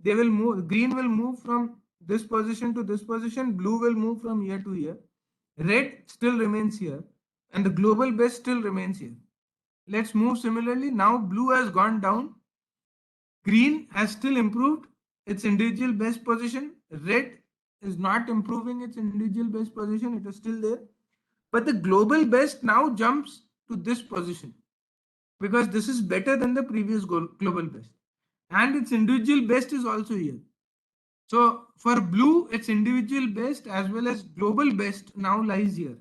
They will move, green will move from this position to this position, blue will move from here to here. Red still remains here, and the global best still remains here. Let's move similarly. Now blue has gone down. Green has still improved its individual best position. Red is not improving its individual best position. It is still there. But the global best now jumps to this position, because this is better than the previous global best. And its individual best is also here. So for blue, its individual best as well as global best now lies here.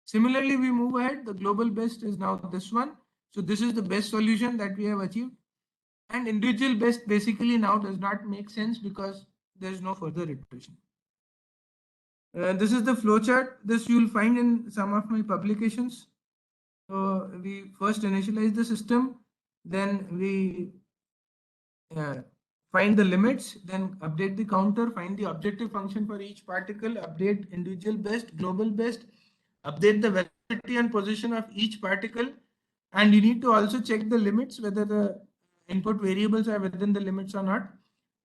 Similarly, we move ahead. The global best is now this one. So this is the best solution that we have achieved. And individual best basically now does not make sense, because there is no further iteration. This is the flowchart. This you'll find in some of my publications. So we first initialize the system, then we find the limits, then update the counter, find the objective function for each particle, update individual best, global best, update the velocity and position of each particle, and you need to also check the limits, whether the input variables are within the limits or not.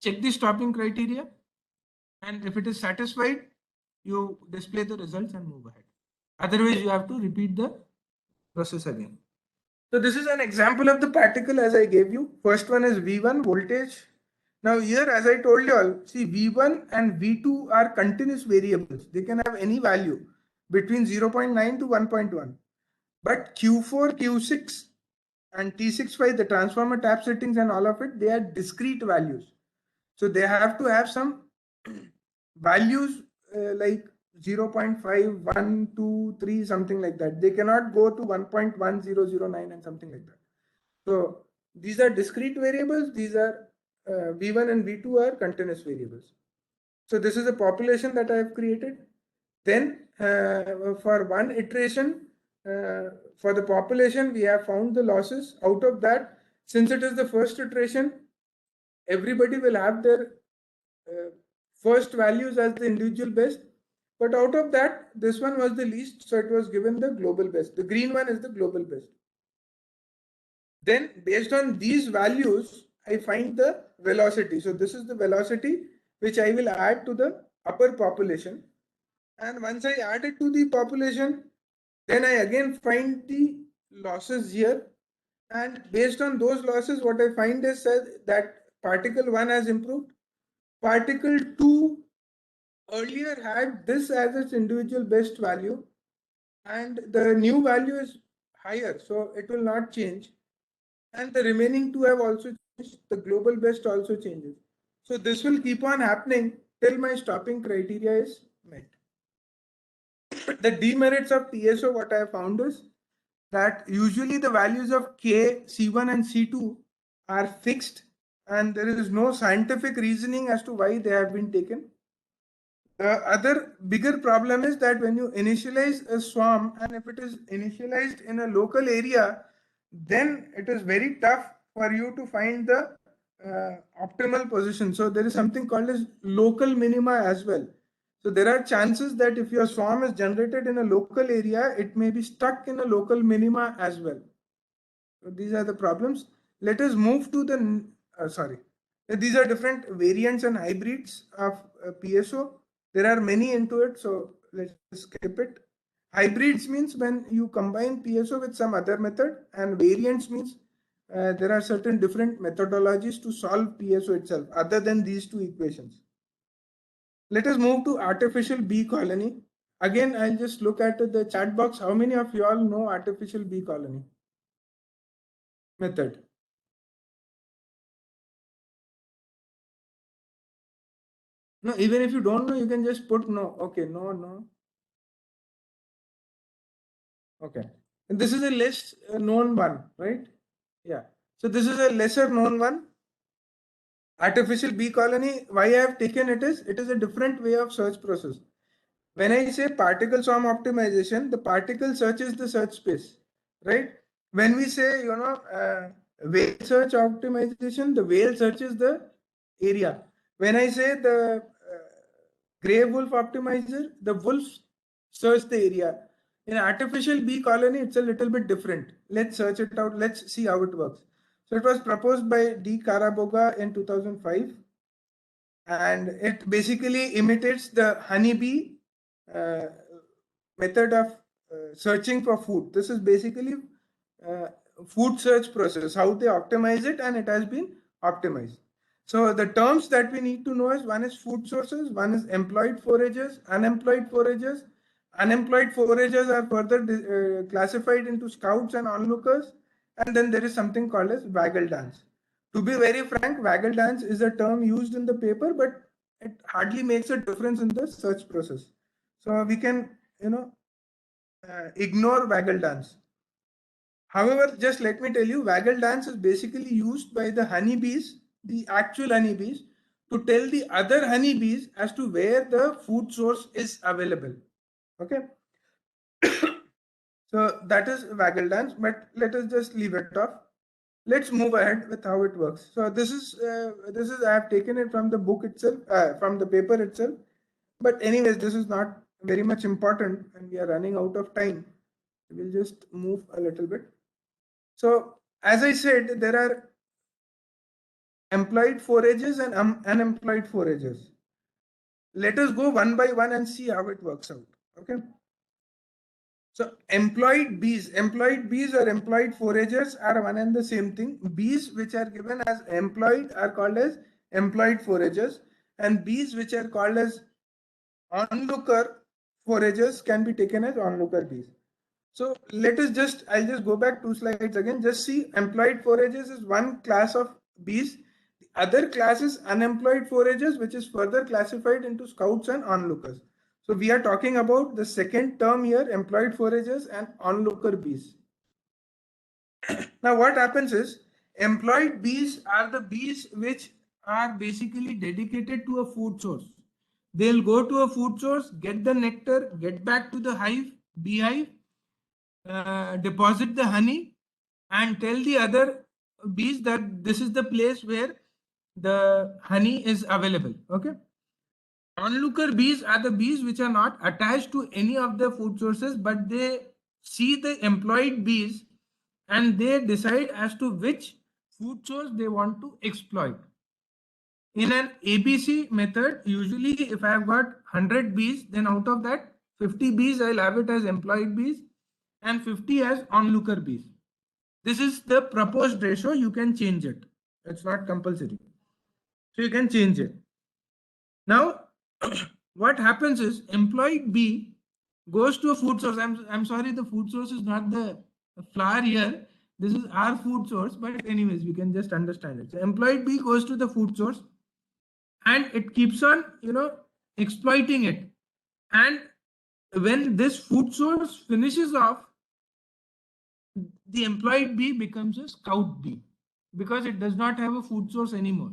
Check the stopping criteria, and if it is satisfied, you display the results and move ahead. Otherwise, you have to repeat the process again. So this is an example of the particle as I gave you. First one is V1 voltage. Now here, as I told you all, see V1 and V2 are continuous variables. They can have any value between 0.9 to 1.1. But Q4, Q6 and T65, the transformer tap settings and all of it, they are discrete values. So they have to have some values like 0.5, 1, 2, 3, something like that. They cannot go to 1.1009 and something like that. So these are discrete variables. These are V1 and V2 are continuous variables. So this is a population that I have created. Then for one iteration, for the population, we have found the losses. Out of that, since it is the first iteration, everybody will have their first values as the individual best. But out of that, this one was the least, so it was given the global best. The green one is the global best. Then based on these values, I find the velocity. So this is the velocity which I will add to the upper population. And once I add it to the population, then I again find the losses here. And based on those losses, what I find is that particle 1 has improved. Particle 2 earlier had this as its individual best value, and the new value is higher, so it will not change. And the remaining two have also changed. The global best also changes. So this will keep on happening till my stopping criteria is met. The demerits of PSO, what I have found is that usually the values of K, C1 and C2 are fixed, and there is no scientific reasoning as to why they have been taken. The other bigger problem is that when you initialize a swarm, and if it is initialized in a local area, then it is very tough for you to find the optimal position. So there is something called as local minima as well. So there are chances that if your swarm is generated in a local area, it may be stuck in a local minima as well. So these are the problems. Let us move to the, sorry. These are different variants and hybrids of PSO. There are many into it, so let's skip it. Hybrids means when you combine PSO with some other method, and variants means there are certain different methodologies to solve PSO itself other than these two equations. Let us move to artificial bee colony. Again, I'll just look at the chat box. How many of you all know artificial bee colony method? No, even if you don't know, you can just put no. Okay, no, no. Okay. And this is a less known one, right? Yeah. So this is a lesser known one. Artificial bee colony, why I have taken it is a different way of search process. When I say particle swarm optimization, the particle searches the search space, right? When we say, whale search optimization, the whale searches the area. When I say the gray wolf optimizer, the wolves search the area. In artificial bee colony, it's a little bit different. Let's search it out. Let's see how it works. So it was proposed by D. Karaboga in 2005, and it basically imitates the honeybee method of searching for food. This is basically food search process, how they optimize it, and it has been optimized. So the terms that we need to know is, one is food sources, one is employed foragers, unemployed foragers. Unemployed foragers are further classified into scouts and onlookers, and then there is something called as waggle dance. To be very frank, waggle dance is a term used in the paper, but it hardly makes a difference in the search process. So we can, ignore waggle dance. However, just let me tell you, waggle dance is basically used by the honeybees, the actual honeybees, to tell the other honeybees as to where the food source is available. Okay. So that is waggle dance, but let us just leave it off. Let's move ahead with how it works. So this is I have taken it from the book itself, from the paper itself. But anyways, this is not very much important, and we are running out of time. We'll just move a little bit. So as I said, there are employed forages and unemployed forages. Let us go one by one and see how it works out. Okay. So employed bees or employed foragers are one and the same thing. Bees which are given as employed are called as employed foragers, and bees which are called as onlooker foragers can be taken as onlooker bees. So I'll just go back 2 slides again. Just see, employed foragers is one class of bees. The other class is unemployed foragers, which is further classified into scouts and onlookers. So we are talking about the second term here, employed foragers and onlooker bees. Now what happens is, employed bees are the bees which are basically dedicated to a food source. They'll go to a food source, get the nectar, get back to the beehive, deposit the honey, and tell the other bees that this is the place where the honey is available. Okay. Onlooker bees are the bees which are not attached to any of the food sources, but they see the employed bees and they decide as to which food source they want to exploit. In an ABC method, usually if I have got 100 bees, then out of that 50 bees I'll have it as employed bees and 50 as onlooker bees. This is the proposed ratio. You can change it. It's not compulsory. So you can change it. Now, what happens is, employed bee goes to a food source. I'm sorry, the food source is not the flower here. This is our food source, but anyways, we can just understand it. So employed bee goes to the food source and it keeps on, exploiting it. And when this food source finishes off, the employed bee becomes a scout bee because it does not have a food source anymore.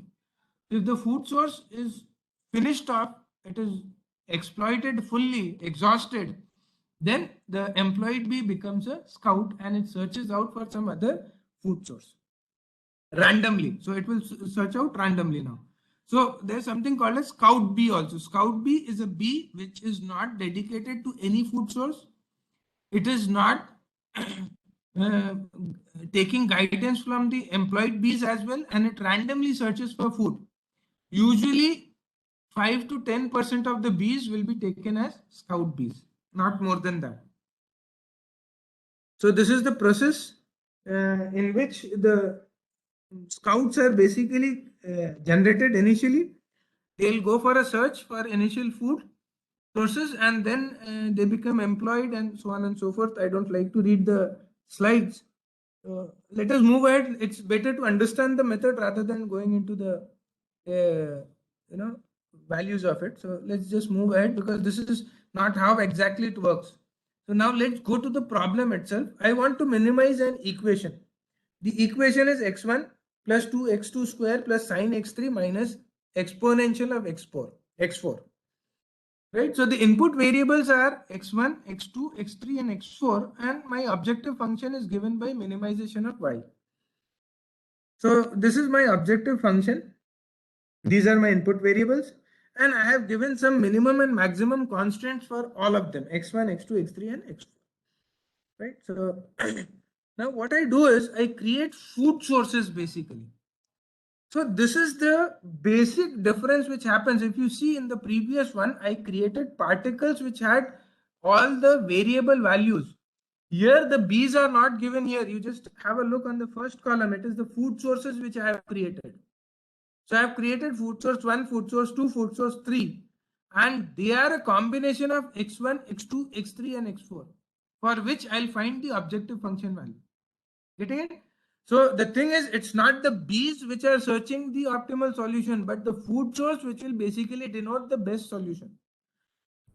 If the food source is finished off, it is exploited fully, exhausted, then the employed bee becomes a scout and it searches out for some other food source randomly. So it will search out randomly now. So there's something called a scout bee also. Scout bee is a bee which is not dedicated to any food source. It is not taking guidance from the employed bees as well, and it randomly searches for food. Usually 5 to 10% of the bees will be taken as scout bees, not more than that. So this is the process in which the scouts are basically generated initially. They'll go for a search for initial food sources and then they become employed and so on and so forth. I don't like to read the slides. Let us move ahead. It's better to understand the method rather than going into the values of it. So let's just move ahead because this is not how exactly it works. So now let's go to the problem itself. I want to minimize an equation. The equation is x1 plus 2x2 square plus sine x3 minus exponential of x4. Right. So the input variables are x1, x2, x3 and x4, and my objective function is given by minimization of y. So this is my objective function. These are my input variables, and I have given some minimum and maximum constants for all of them, x1, x2, x3 and x4. Right. So now what I do is I create food sources basically. So this is the basic difference which happens. If you see in the previous one, I created particles which had all the variable values. Here the bees are not given here. You just have a look on the first column. It is the food sources which I have created. So I have created food source 1, food source 2, food source 3. And they are a combination of x1, x2, x3 and x4 for which I'll find the objective function value. Getting it? So the thing is, it's not the bees which are searching the optimal solution, but the food source which will basically denote the best solution.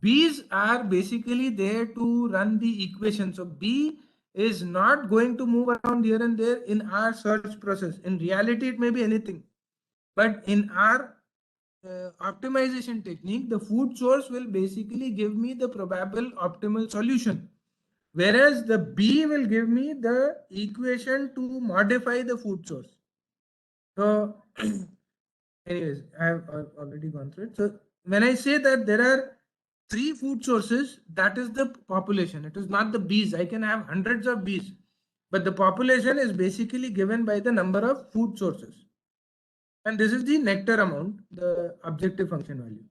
Bees are basically there to run the equation. So bee is not going to move around here and there in our search process. In reality, it may be anything. But in our optimization technique, the food source will basically give me the probable optimal solution. Whereas the B will give me the equation to modify the food source. So anyways, I've already gone through it. So when I say that there are 3 food sources, that is the population. It is not the bees. I can have hundreds of bees, but the population is basically given by the number of food sources. And this is the nectar amount, the objective function value.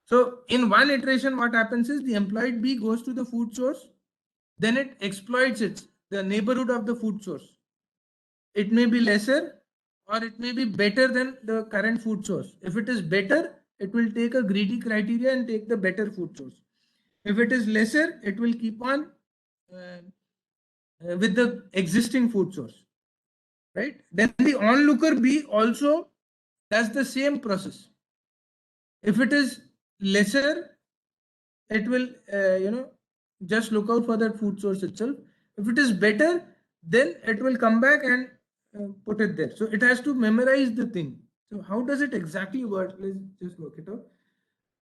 So in one iteration, what happens is the employed bee goes to the food source, then it exploits the neighborhood of the food source. It may be lesser or it may be better than the current food source. If it is better, it will take a greedy criteria and take the better food source. If it is lesser, it will keep on with the existing food source, right? Then the onlooker bee also does the same process. If it is lesser, it will just look out for that food source itself. If it is better, then it will come back and put it there. So it has to memorize the thing. So how does it exactly work? Let's just work it out.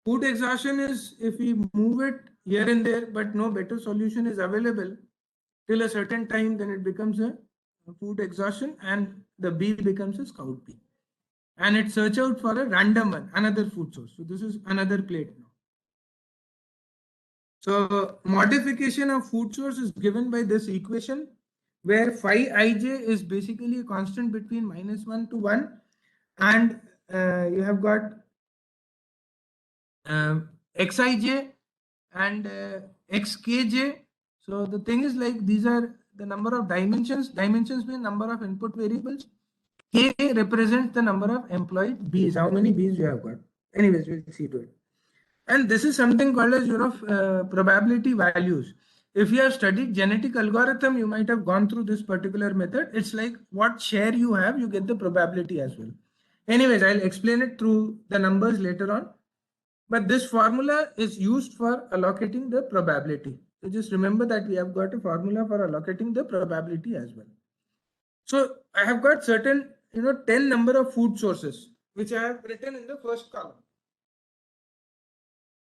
Food exhaustion is if we move it here and there, but no better solution is available till a certain time, then it becomes a food exhaustion and the bee becomes a scout bee. And it search out for a random one, another food source. So this is another plate now. So modification of food source is given by this equation where phi ij is basically a constant between -1 to 1 and you have got xij and xkj. So the thing is like these are the number of dimensions. Dimensions mean number of input variables. K represents the number of employed bees, how many bees you have got. Anyways, we'll see to it. And this is something called as probability values. If you have studied genetic algorithm, you might have gone through this particular method. It's like what share you have, you get the probability as well. Anyways, I'll explain it through the numbers later on. But this formula is used for allocating the probability. So just remember that we have got a formula for allocating the probability as well. So I have got certain, 10 number of food sources, which I have written in the first column.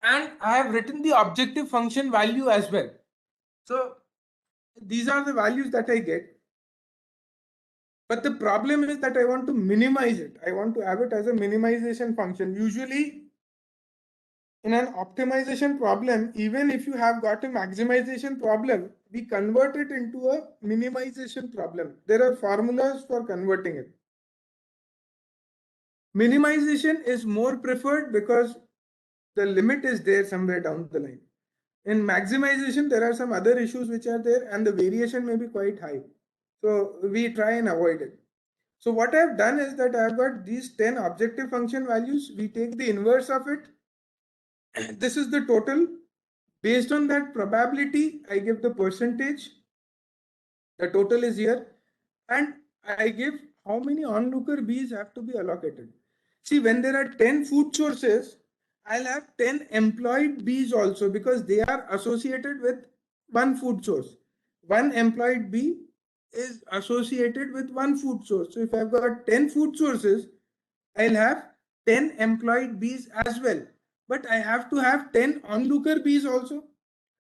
And I have written the objective function value as well. So these are the values that I get. But the problem is that I want to minimize it. I want to have it as a minimization function. Usually in an optimization problem, even if you have got a maximization problem, we convert it into a minimization problem. There are formulas for converting it. Minimization is more preferred because the limit is there somewhere down the line. In maximization, there are some other issues which are there and the variation may be quite high. So we try and avoid it. So what I've done is that I've got these 10 objective function values. We take the inverse of it. This is the total. Based on that probability, I give the percentage. The total is here. And I give how many onlooker bees have to be allocated. See, when there are 10 food sources, I'll have 10 employed bees also because they are associated with one food source. One employed bee is associated with one food source. So if I've got 10 food sources, I'll have 10 employed bees as well. But I have to have 10 onlooker bees also.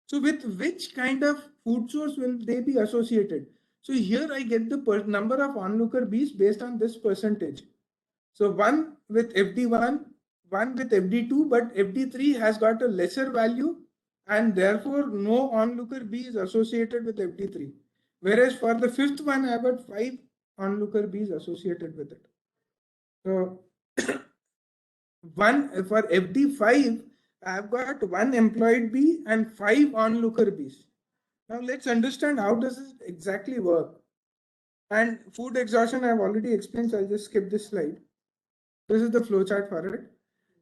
So with which kind of food source will they be associated? So here I get the number of onlooker bees based on this percentage. So one with FD1, one with FD2, but FD3 has got a lesser value and therefore no onlooker bee is associated with FD3. Whereas for the fifth one, I have got 5 onlooker bees associated with it. So one for FD5, I have got 1 employed bee and 5 onlooker bees. Now let's understand how does it exactly work. And food exhaustion I have already explained, so I'll just skip this slide. This is the flowchart for it.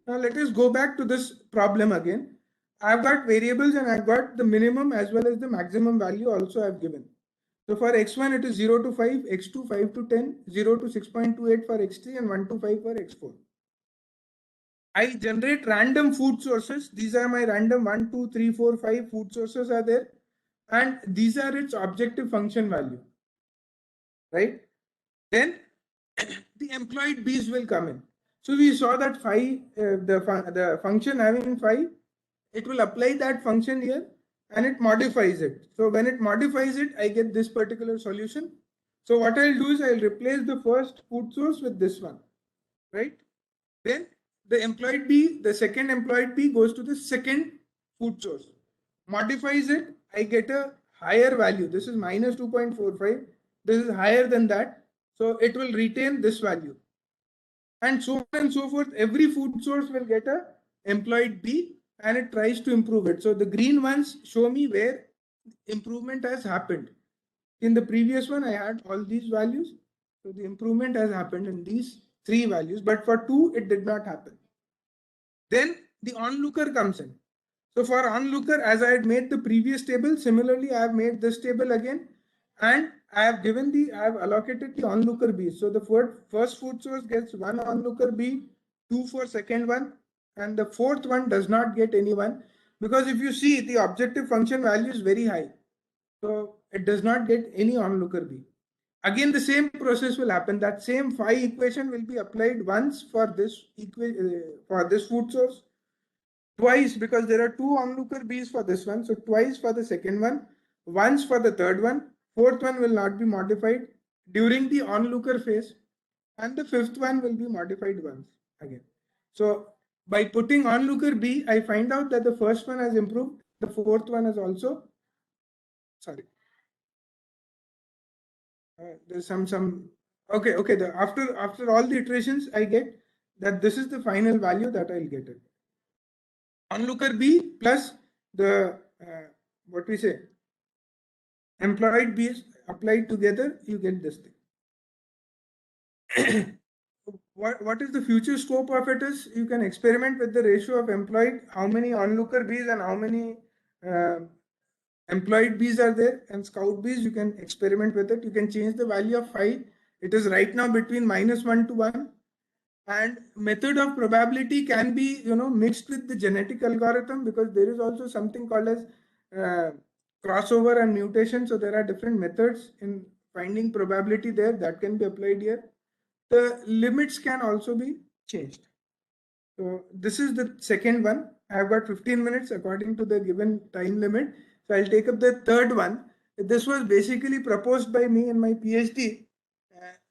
Now let us go back to this problem again. I've got variables and I've got the minimum as well as the maximum value also I've given. So for x1 it is 0 to 5, x2 5 to 10, 0 to 6.28 for x3 and 1 to 5 for x4. I generate random food sources. These are my random 1, 2, 3, 4, 5 food sources are there. And these are its objective function value, right? Then the employed bees will come in. So we saw that phi, the function having phi, it will apply that function here and it modifies it. So when it modifies it, I get this particular solution. So what I'll do is I'll replace the first food source with this one, right? Then the employed B, the second employed B goes to the second food source, modifies it, I get a higher value. This is minus 2.45. This is higher than that. So it will retain this value. And so on and so forth. Every food source will get a employed B and it tries to improve it. So the green ones show me where improvement has happened. In the previous one, I had all these values. So the improvement has happened in these three values, but for two, it did not happen. Then the onlooker comes in. So for onlooker, as I had made the previous table, similarly, I have made this table again, and I have allocated the onlooker B. So the first food source gets one onlooker B, two for second one, and the fourth one does not get anyone, because if you see, the objective function value is very high. So it does not get any onlooker B. Again, the same process will happen. That same phi equation will be applied once for this food source, twice because there are two onlooker B's for this one. So twice for the second one, once for the third one. Fourth one will not be modified during the onlooker phase, and the fifth one will be modified once again. So by putting onlooker B, I find out that the first one has improved. The fourth one has also, sorry. There's some okay. After all the iterations, I get that this is the final value that I'll get it. Onlooker B plus the what we say employed B is applied together, you get this thing. What is the future scope of it is you can experiment with the ratio of employed, how many onlooker B's and how many employed B's are there, and scout B's, you can experiment with it. You can change the value of phi. It is right now between -1 to 1. And method of probability can be, mixed with the genetic algorithm, because there is also something called as crossover and mutation. So there are different methods in finding probability there that can be applied here. The limits can also be changed. So this is the second one. I have got 15 minutes according to the given time limit. So I'll take up the third one. This was basically proposed by me in my PhD.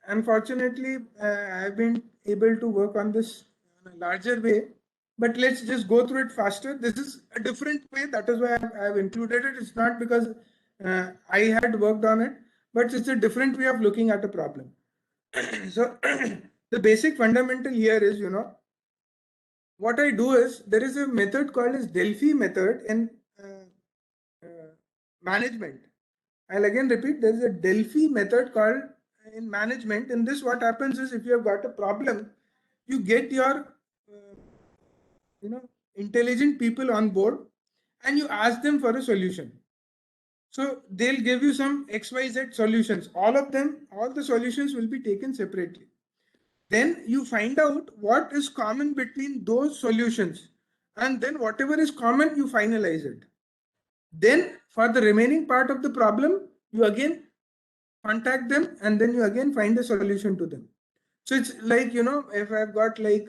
Unfortunately, I have been able to work on this in a larger way, but let's just go through it faster. This is a different way. That is why I have included it. It's not because I had worked on it, but it's a different way of looking at a problem. So the basic fundamental here is, what I do is there is a method called as Delphi method in management. I'll again repeat, there is a Delphi method called in management. In this, what happens is if you have got a problem, you get your intelligent people on board and you ask them for a solution. So they'll give you some XYZ solutions. All the solutions will be taken separately. Then you find out what is common between those solutions, and then whatever is common, you finalize it. Then for the remaining part of the problem, you again contact them and then you again find a solution to them. So it's like, if I've got like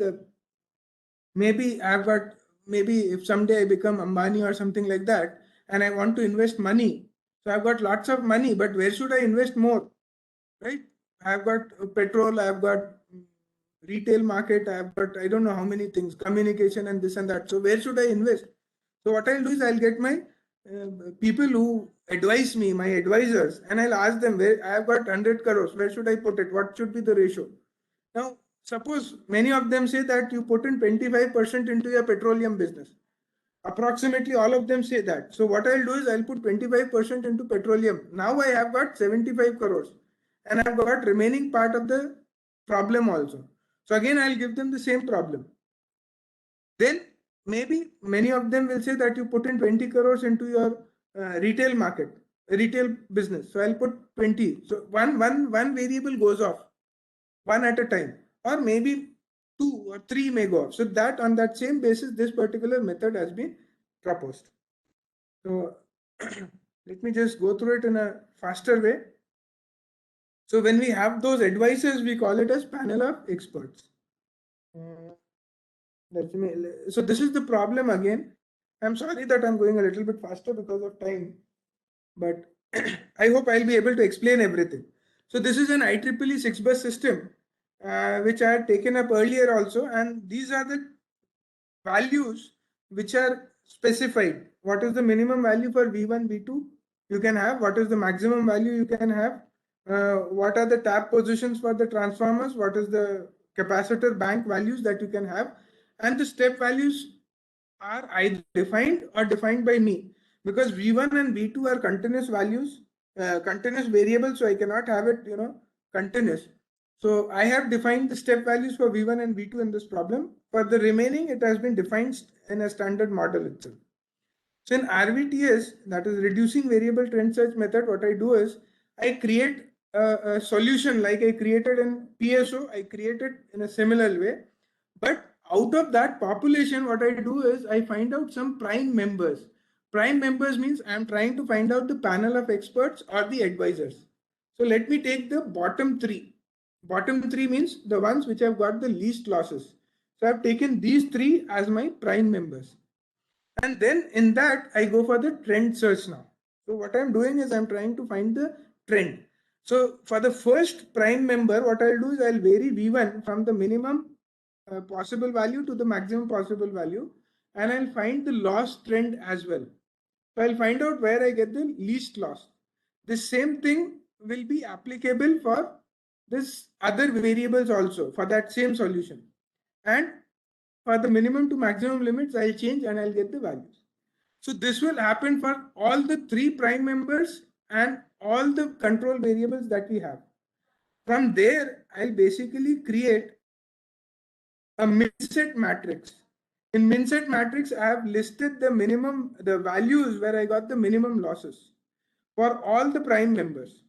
maybe if someday I become Ambani or something like that and I want to invest money, so I've got lots of money, but where should I invest more, right? I've got petrol, I've got retail market, I've got I don't know how many things, communication and this and that. So where should I invest? So what I'll do is I'll get my people who advise me, my advisors, and I'll ask them, where I've got 100 crores, where should I put it? What should be the ratio? Now, suppose many of them say that you put in 25% into your petroleum business. Approximately all of them say that. So what I'll do is I'll put 25% into petroleum. Now I have got 75 crores and I've got remaining part of the problem also. So again, I'll give them the same problem. Then maybe many of them will say that you put in 20 crores into your retail market, retail business. So I'll put 20. So one variable goes off, one at a time, or maybe 2 or 3 may go off. So that on that same basis, this particular method has been proposed. So let me just go through it in a faster way. So when we have those advisors, we call it as panel of experts. So this is the problem again. I'm sorry that I'm going a little bit faster because of time, but I hope I'll be able to explain everything. So this is an IEEE 6-bus system, which I had taken up earlier also, and these are the values which are specified. What is the minimum value for V1, V2 you can have? What is the maximum value you can have? What are the tap positions for the transformers? What is the capacitor bank values that you can have? And the step values are either defined or defined by me, because V1 and V2 are continuous values, continuous variables, so I cannot have it, continuous. So I have defined the step values for V1 and V2 in this problem. For the remaining, it has been defined in a standard model itself. So in RVTS, that is reducing variable trend search method, what I do is I create a solution like I created in PSO, I created in a similar way. But out of that population, what I do is I find out some prime members. Prime members means I'm trying to find out the panel of experts or the advisors. So let me take the bottom three. Bottom three means the ones which have got the least losses. So I've taken these three as my prime members. And then in that, I go for the trend search now. So what I'm doing is I'm trying to find the trend. So for the first prime member, what I'll do is I'll vary V1 from the minimum possible value to the maximum possible value, and I'll find the loss trend as well. So I'll find out where I get the least loss. The same thing will be applicable for this other variables also for that same solution. And for the minimum to maximum limits, I'll change and I'll get the values. So this will happen for all the three prime members and all the control variables that we have. From there, I'll basically create a min-set matrix. In min-set matrix, I have listed the values where I got the minimum losses for all the prime members,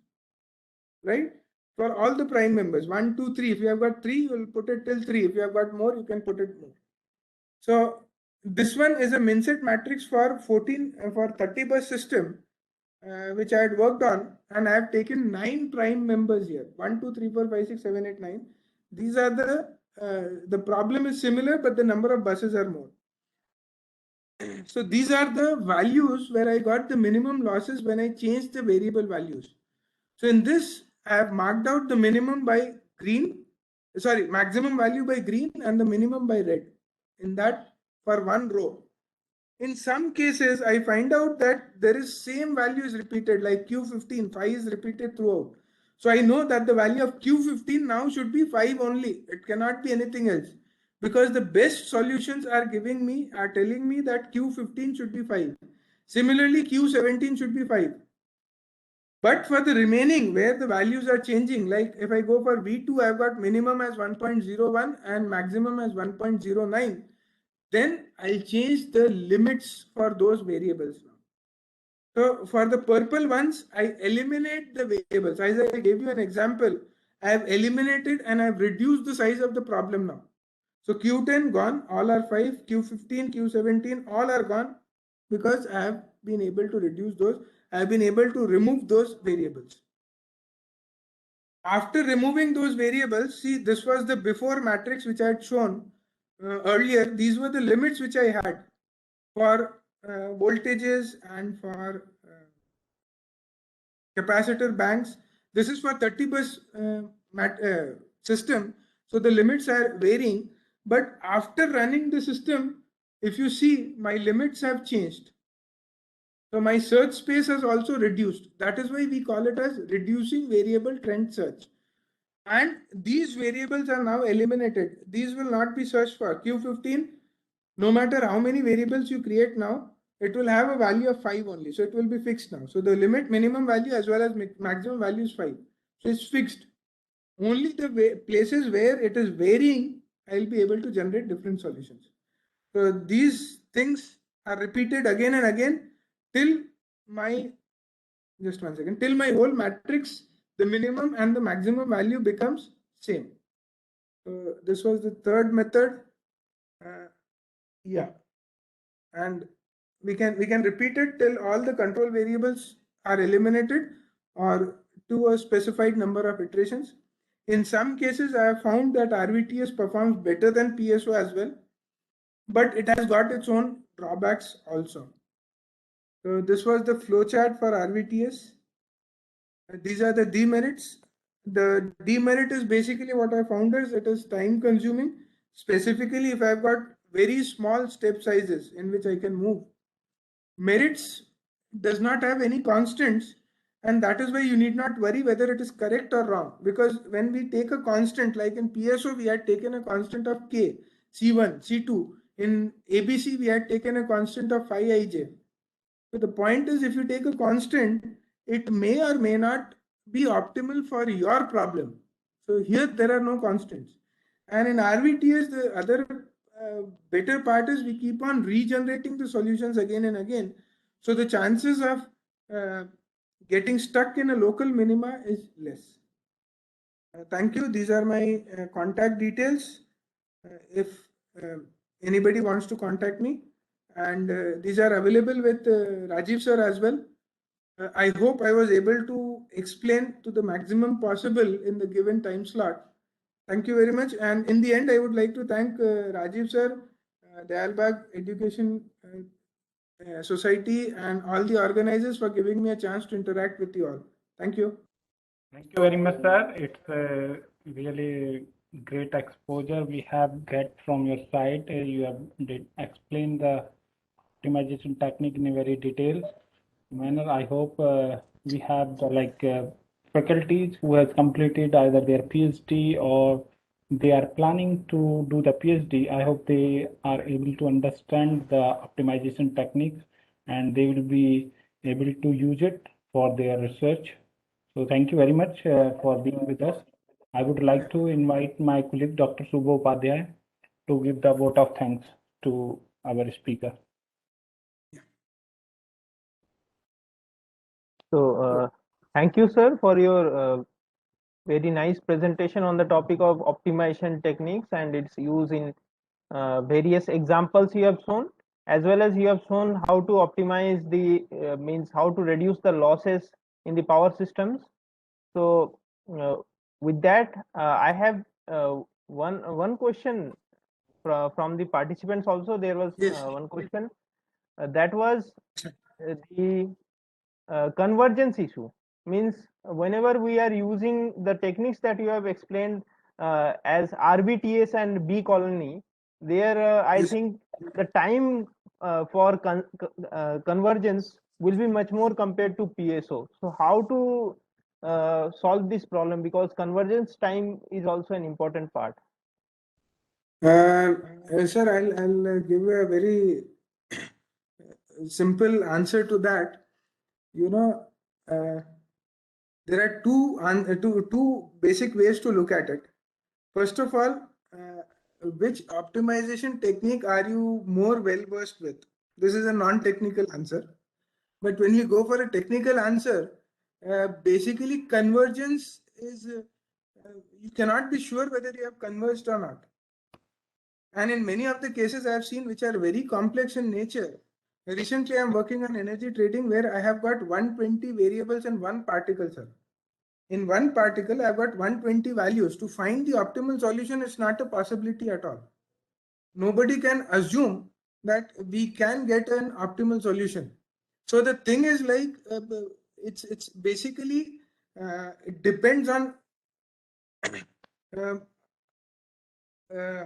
right? For all the prime members, 1, 2, 3. If you have got 3, you will put it till 3. If you have got more, you can put it more. So this one is a min-set matrix for 30 bus system, which I had worked on, and I have taken 9 prime members here. 1, 2, 3, 4, 5, 6, 7, 8, 9. These are the problem is similar, but the number of buses are more. So these are the values where I got the minimum losses when I changed the variable values. So in this, I have marked out the minimum by green, sorry, maximum value by green and the minimum by red. In that, for one row. In some cases, I find out that there is same value is repeated, like Q15, 5 is repeated throughout. So I know that the value of Q15 now should be 5 only. It cannot be anything else, because the best solutions are telling me that Q15 should be 5. Similarly, Q17 should be 5. But for the remaining, where the values are changing, like if I go for V2, I've got minimum as 1.01 and maximum as 1.09. Then I'll change the limits for those variables. So for the purple ones, I eliminate the variables. As I gave you an example, I have eliminated and I've reduced the size of the problem now. So Q10 gone, all are 5, Q15, Q17, all are gone, because I have been able to reduce those. I have been able to remove those variables. After removing those variables, see, this was the before matrix which I had shown earlier. These were the limits which I had for voltages and for capacitor banks. This is for 30 bus system. So the limits are varying. But after running the system, if you see, my limits have changed. So my search space has also reduced. That is why we call it as reducing variable trend search. And these variables are now eliminated. These will not be searched for. Q15, no matter how many variables you create now, it will have a value of 5 only. So it will be fixed now. So the limit minimum value as well as maximum value is 5. So it's fixed. Only the places where it is varying, I'll be able to generate different solutions. So these things are repeated again and again till my, just one second, till my whole matrix, the minimum and the maximum value becomes same. So this was the third method. Yeah, and we can repeat it till all the control variables are eliminated or to a specified number of iterations. In some cases, I have found that RVTS performs better than PSO as well. but it has got its own drawbacks also. So this was the flowchart for RVTS. These are the demerits. The demerit is basically what I found is it is time consuming. Specifically, if I've got very small step sizes in which I can move. Merits does not have any constants, and that is why you need not worry whether it is correct or wrong. Because when we take a constant, like in PSO, we had taken a constant of K, C1, C2. In ABC, we had taken a constant of 5ij. So the point is, if you take a constant, it may or may not be optimal for your problem. So here there are no constants. And in RVTS, the other better part is we keep on regenerating the solutions again and again. So the chances of getting stuck in a local minima is less. Thank you. These are my contact details. If anybody wants to contact me, and these are available with Rajiv sir as well. I hope I was able to explain to the maximum possible in the given time slot. Thank you very much. And in the end, I would like to thank Rajiv sir, Dayal Bagh Education Society, and all the organizers for giving me a chance to interact with you all. Thank you. Thank you very much, sir. It's a really great exposure we have get from your side. You have explained the optimization technique in a very detailed manner. I hope we have the faculties who has completed either their PhD or they are planning to do the PhD. I hope they are able to understand the optimization techniques and they will be able to use it for their research. So thank you very much for being with us. I would like to invite my colleague Dr. Subha Upadhyay to give the vote of thanks to our speaker. So thank you, sir, for your very nice presentation on the topic of optimization techniques and its use in various examples you have shown, as well as you have shown how to optimize the means how to reduce the losses in the power systems. So with that, I have one question from the participants also. There was Yes. one question that was the convergence issue. Means whenever we are using the techniques that you have explained as RVTS and B colony, there I Yes. think the time for convergence will be much more compared to PSO. So how to solve this problem, because convergence time is also an important part. Sir, I'll give you a very simple answer to that. You know, there are two basic ways to look at it. First of all, which optimization technique are you more well versed with? This is a non-technical answer. But when you go for a technical answer, basically convergence is you cannot be sure whether you have converged or not. And in many of the cases I have seen which are very complex in nature. Recently, I'm working on energy trading where I have got 120 variables and one particle, sir. In one particle, I've got 120 values. To find the optimal solution is not a possibility at all. Nobody can assume that we can get an optimal solution. So the thing is like, it's basically, it depends on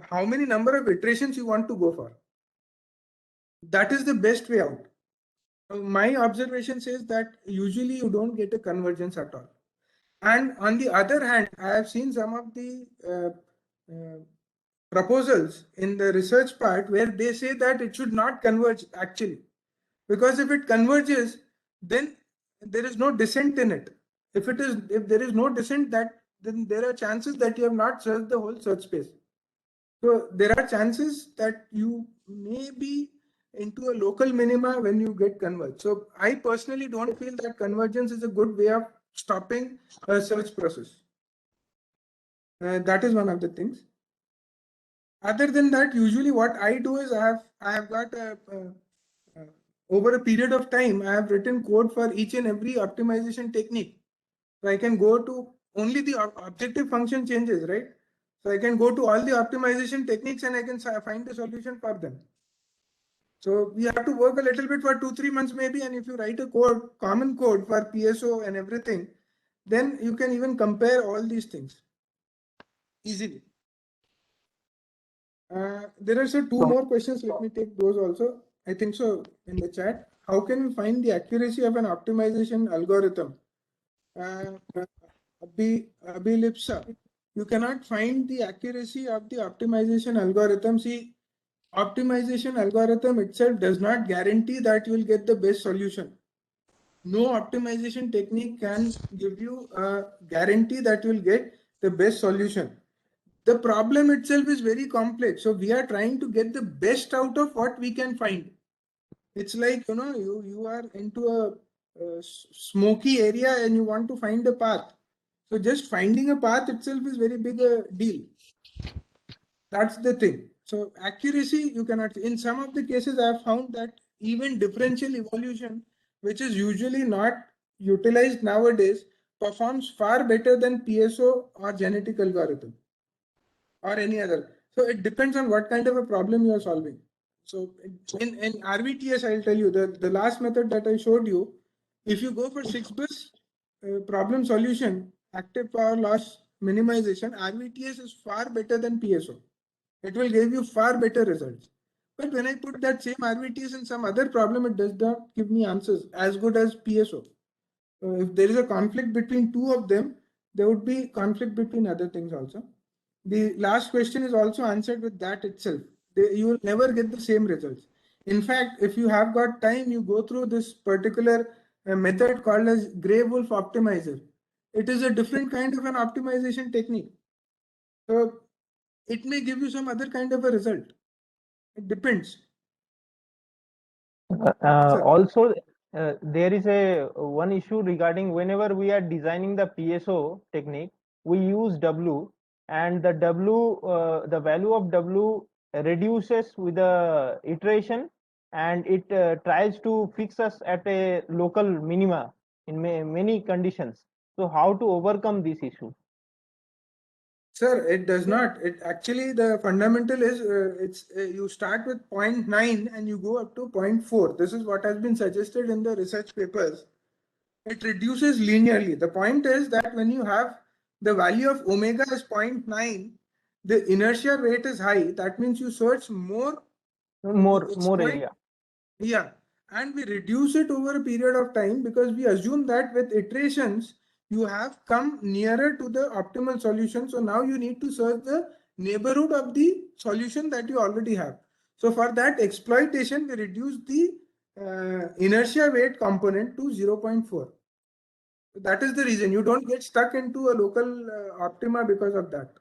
how many number of iterations you want to go for. That is the best way out. My observation says that usually you don't get a convergence at all. And on the other hand, I have seen some of the proposals in the research part where they say that it should not converge actually. Because if it converges, then there is no descent in it. If there is no descent, then there are chances that you have not searched the whole search space. So there are chances that you may be into a local minima when you get converged. So I personally don't feel that convergence is a good way of stopping a search process. That is one of the things. Other than that, usually what I do is I have got over a period of time, I have written code for each and every optimization technique. So I can go to only the objective function changes, right? So I can go to all the optimization techniques and I can find the solution for them. So we have to work a little bit for 2-3 months maybe, and if you write a code, common code for PSO and everything, then you can even compare all these things easily. There are two more questions. Let me take those also. I think so in the chat. How can we find the accuracy of an optimization algorithm? Abhilipsa, you cannot find the accuracy of the optimization algorithm. See, optimization algorithm itself does not guarantee that you will get the best solution. No optimization technique can give you a guarantee that you will get the best solution. The problem itself is very complex. So we are trying to get the best out of what we can find. It's like, you are into a smoky area and you want to find a path. So just finding a path itself is very big a deal. That's the thing. So accuracy, you cannot. In some of the cases, I have found that even differential evolution, which is usually not utilized nowadays, performs far better than PSO or genetic algorithm or any other. So it depends on what kind of a problem you are solving. So in RVTS, I'll tell you the last method that I showed you, if you go for 6-bus problem solution, active power loss minimization, RVTS is far better than PSO. It will give you far better results. But when I put that same RVTS in some other problem, it does not give me answers as good as PSO. If there is a conflict between two of them, there would be conflict between other things also. The last question is also answered with that itself. You will never get the same results. In fact, if you have got time, you go through this particular method called as Gray Wolf Optimizer. It is a different kind of an optimization technique. So it may give you some other kind of a result. It depends. Also, there is a one issue regarding whenever we are designing the PSO technique, we use W, and the the value of W reduces with the iteration, and it tries to fix us at a local minima in many conditions. So how to overcome this issue? Sir, it does not. It actually, the fundamental is you start with 0.9 and you go up to 0.4. This is what has been suggested in the research papers. It reduces linearly. The point is that when you have the value of omega is 0.9, the inertia rate is high. That means you search more area. Yeah, and we reduce it over a period of time because we assume that with iterations you have come nearer to the optimal solution. So now you need to search the neighborhood of the solution that you already have. So for that exploitation, we reduce the inertia weight component to 0.4. That is the reason you don't get stuck into a local optima because of that.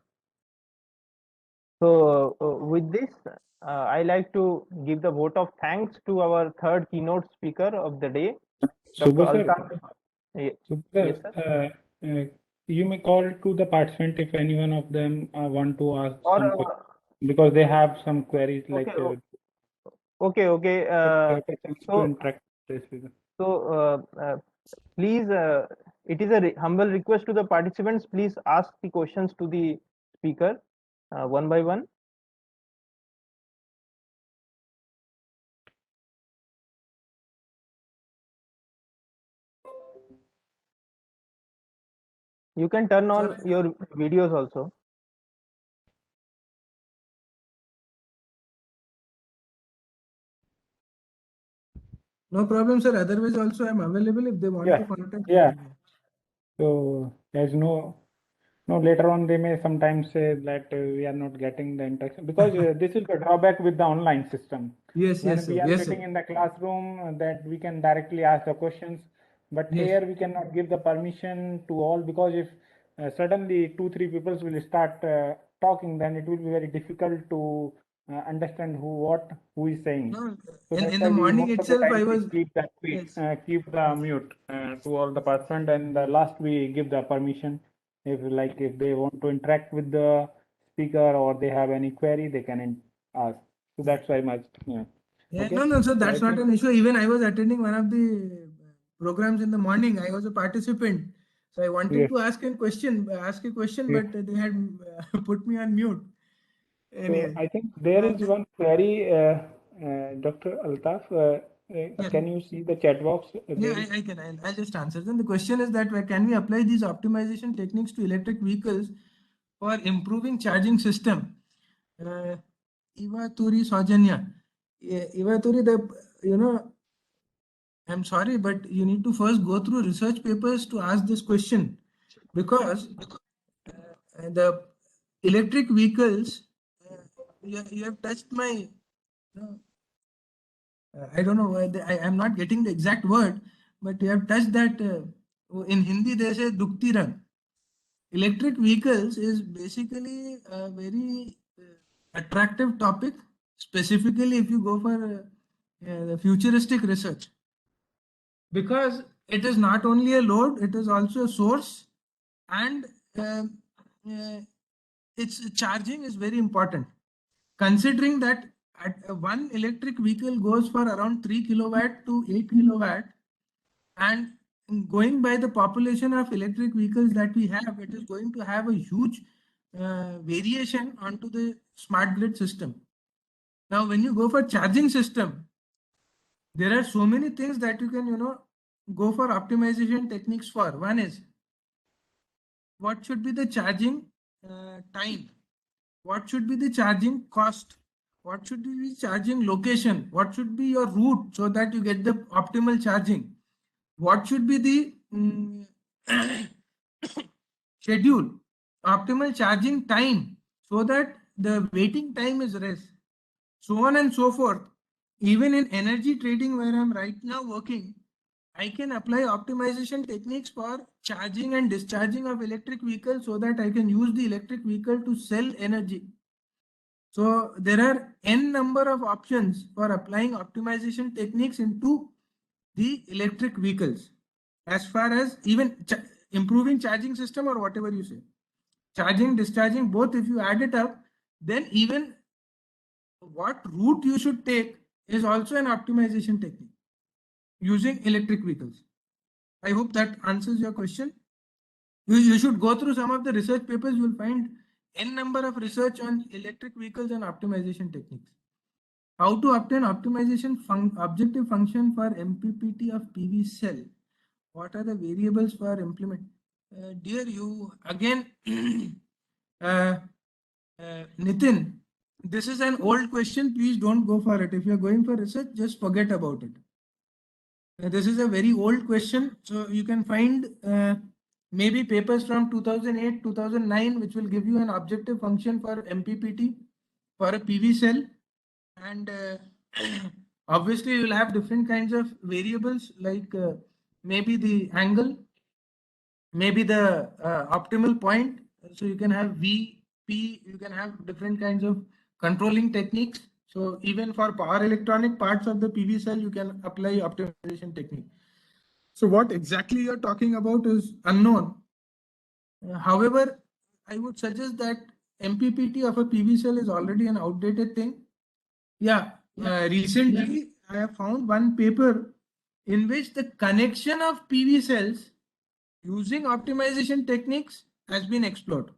So with this, I like to give the vote of thanks to our third keynote speaker of the day, Dr. Subha, you may call to the participant if any one of them want to ask some questions, because they have some queries like. Okay. Please, it is a humble request to the participants. Please ask the questions to the speaker one by one. You can turn on your videos also. No problem, sir. Otherwise, also I'm available if they want to contact. Yeah. So there's no later on they may sometimes say that we are not getting the interaction, because this is the drawback with the online system. When we are sitting in the classroom, that we can directly ask the questions, but here we cannot give the permission to all, because if suddenly 2-3 people will start talking, then it will be very difficult to understand who is saying. No, so in the morning itself, I was keep the mute to all the participants, and the last we give the permission. If they want to interact with the speaker or they have any query, they can ask. So that's why much. Okay. No, so that's not an issue. Even I was attending one of the programs in the morning. I was a participant, so I wanted to ask a question, but they had put me on mute. So I think there is one query Dr. Altaf, Yeah. can you see the chat box? Yeah, I can. I'll just answer. Then the question is that can we apply these optimization techniques to electric vehicles for improving charging system? Eva Turi Saujanya. Eva Turi, I'm sorry, but you need to first go through research papers to ask this question, because the electric vehicles, you have touched my, I don't know why I'm not getting the exact word, but you have touched that. In Hindi, they say dukti rang. Electric vehicles is basically a very attractive topic, specifically if you go for the futuristic research, because it is not only a load, it is also a source, and uh, its charging is very important. Considering that one electric vehicle goes for around 3 kilowatt to 8 kilowatt, and going by the population of electric vehicles that we have, it is going to have a huge variation onto the smart grid system. Now, when you go for charging system, there are so many things that you can, go for optimization techniques for. One is, what should be the charging time? What should be the charging cost? What should be the charging location? What should be your route so that you get the optimal charging? What should be the schedule, optimal charging time, so that the waiting time is less, so on and so forth. Even in energy trading, where I'm right now working, I can apply optimization techniques for charging and discharging of electric vehicles so that I can use the electric vehicle to sell energy. So there are n number of options for applying optimization techniques into the electric vehicles, as far as even improving charging system or whatever you say, charging, discharging, both. If you add it up, then even what route you should take is also an optimization technique using electric vehicles. I hope that answers your question. You should go through some of the research papers. You will find n number of research on electric vehicles and optimization techniques. How to obtain optimization objective function for MPPT of PV cell? What are the variables for implement? Dear you, again, Nitin, this is an old question. Please don't go for it. If you're going for research, just forget about it. This is a very old question. So you can find maybe papers from 2008, 2009, which will give you an objective function for MPPT for a PV cell. And obviously, you'll have different kinds of variables, like maybe the angle, maybe the optimal point. So you can have V, P, you can have different kinds of controlling techniques. So even for power electronic parts of the PV cell, you can apply optimization technique. So what exactly you're talking about is unknown. However, I would suggest that MPPT of a PV cell is already an outdated thing. Yeah, recently I have found one paper in which the connection of PV cells using optimization techniques has been explored.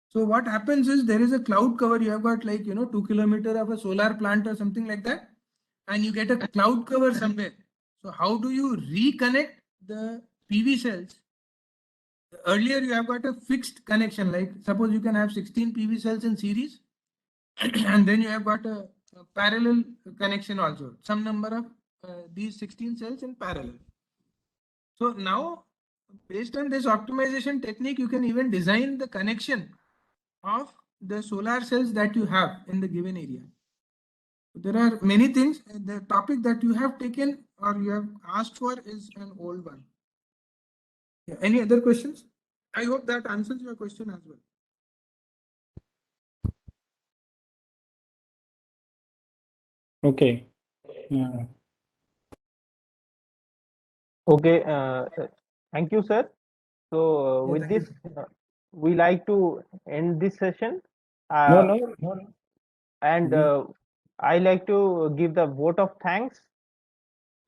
So what happens is, there is a cloud cover. You have got, like, 2 kilometers of a solar plant or something like that, and you get a cloud cover somewhere. So how do you reconnect the PV cells? Earlier you have got a fixed connection, like suppose you can have 16 PV cells in series and then you have got a parallel connection also, some number of these 16 cells in parallel. So now, based on this optimization technique, you can even design the connection of the solar cells that you have in the given area. There are many things. The topic that you have taken or you have asked for is an old one. Yeah. Any other questions? I hope that answers your question as well. Okay. Okay, thank you, sir. So with thank this, you. we like to end this session. No. And I like to give the vote of thanks.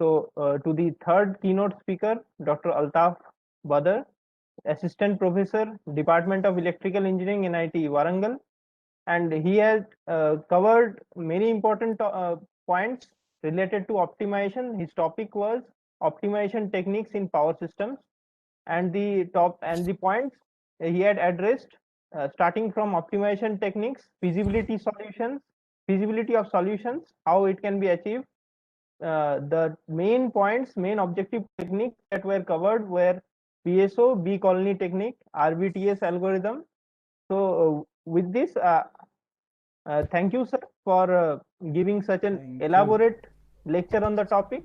So to the third keynote speaker, Dr. Altaf Badr, Assistant Professor, Department of Electrical Engineering, NIT Warangal, and he has covered many important points related to optimization. His topic was optimization techniques in power systems, and the points he had addressed, starting from optimization techniques, feasibility of solutions, how it can be achieved. The main objective techniques that were covered were PSO, B colony technique, RBTS algorithm. So with this, thank you, sir, for giving such an Thank you. elaborate lecture on the topic.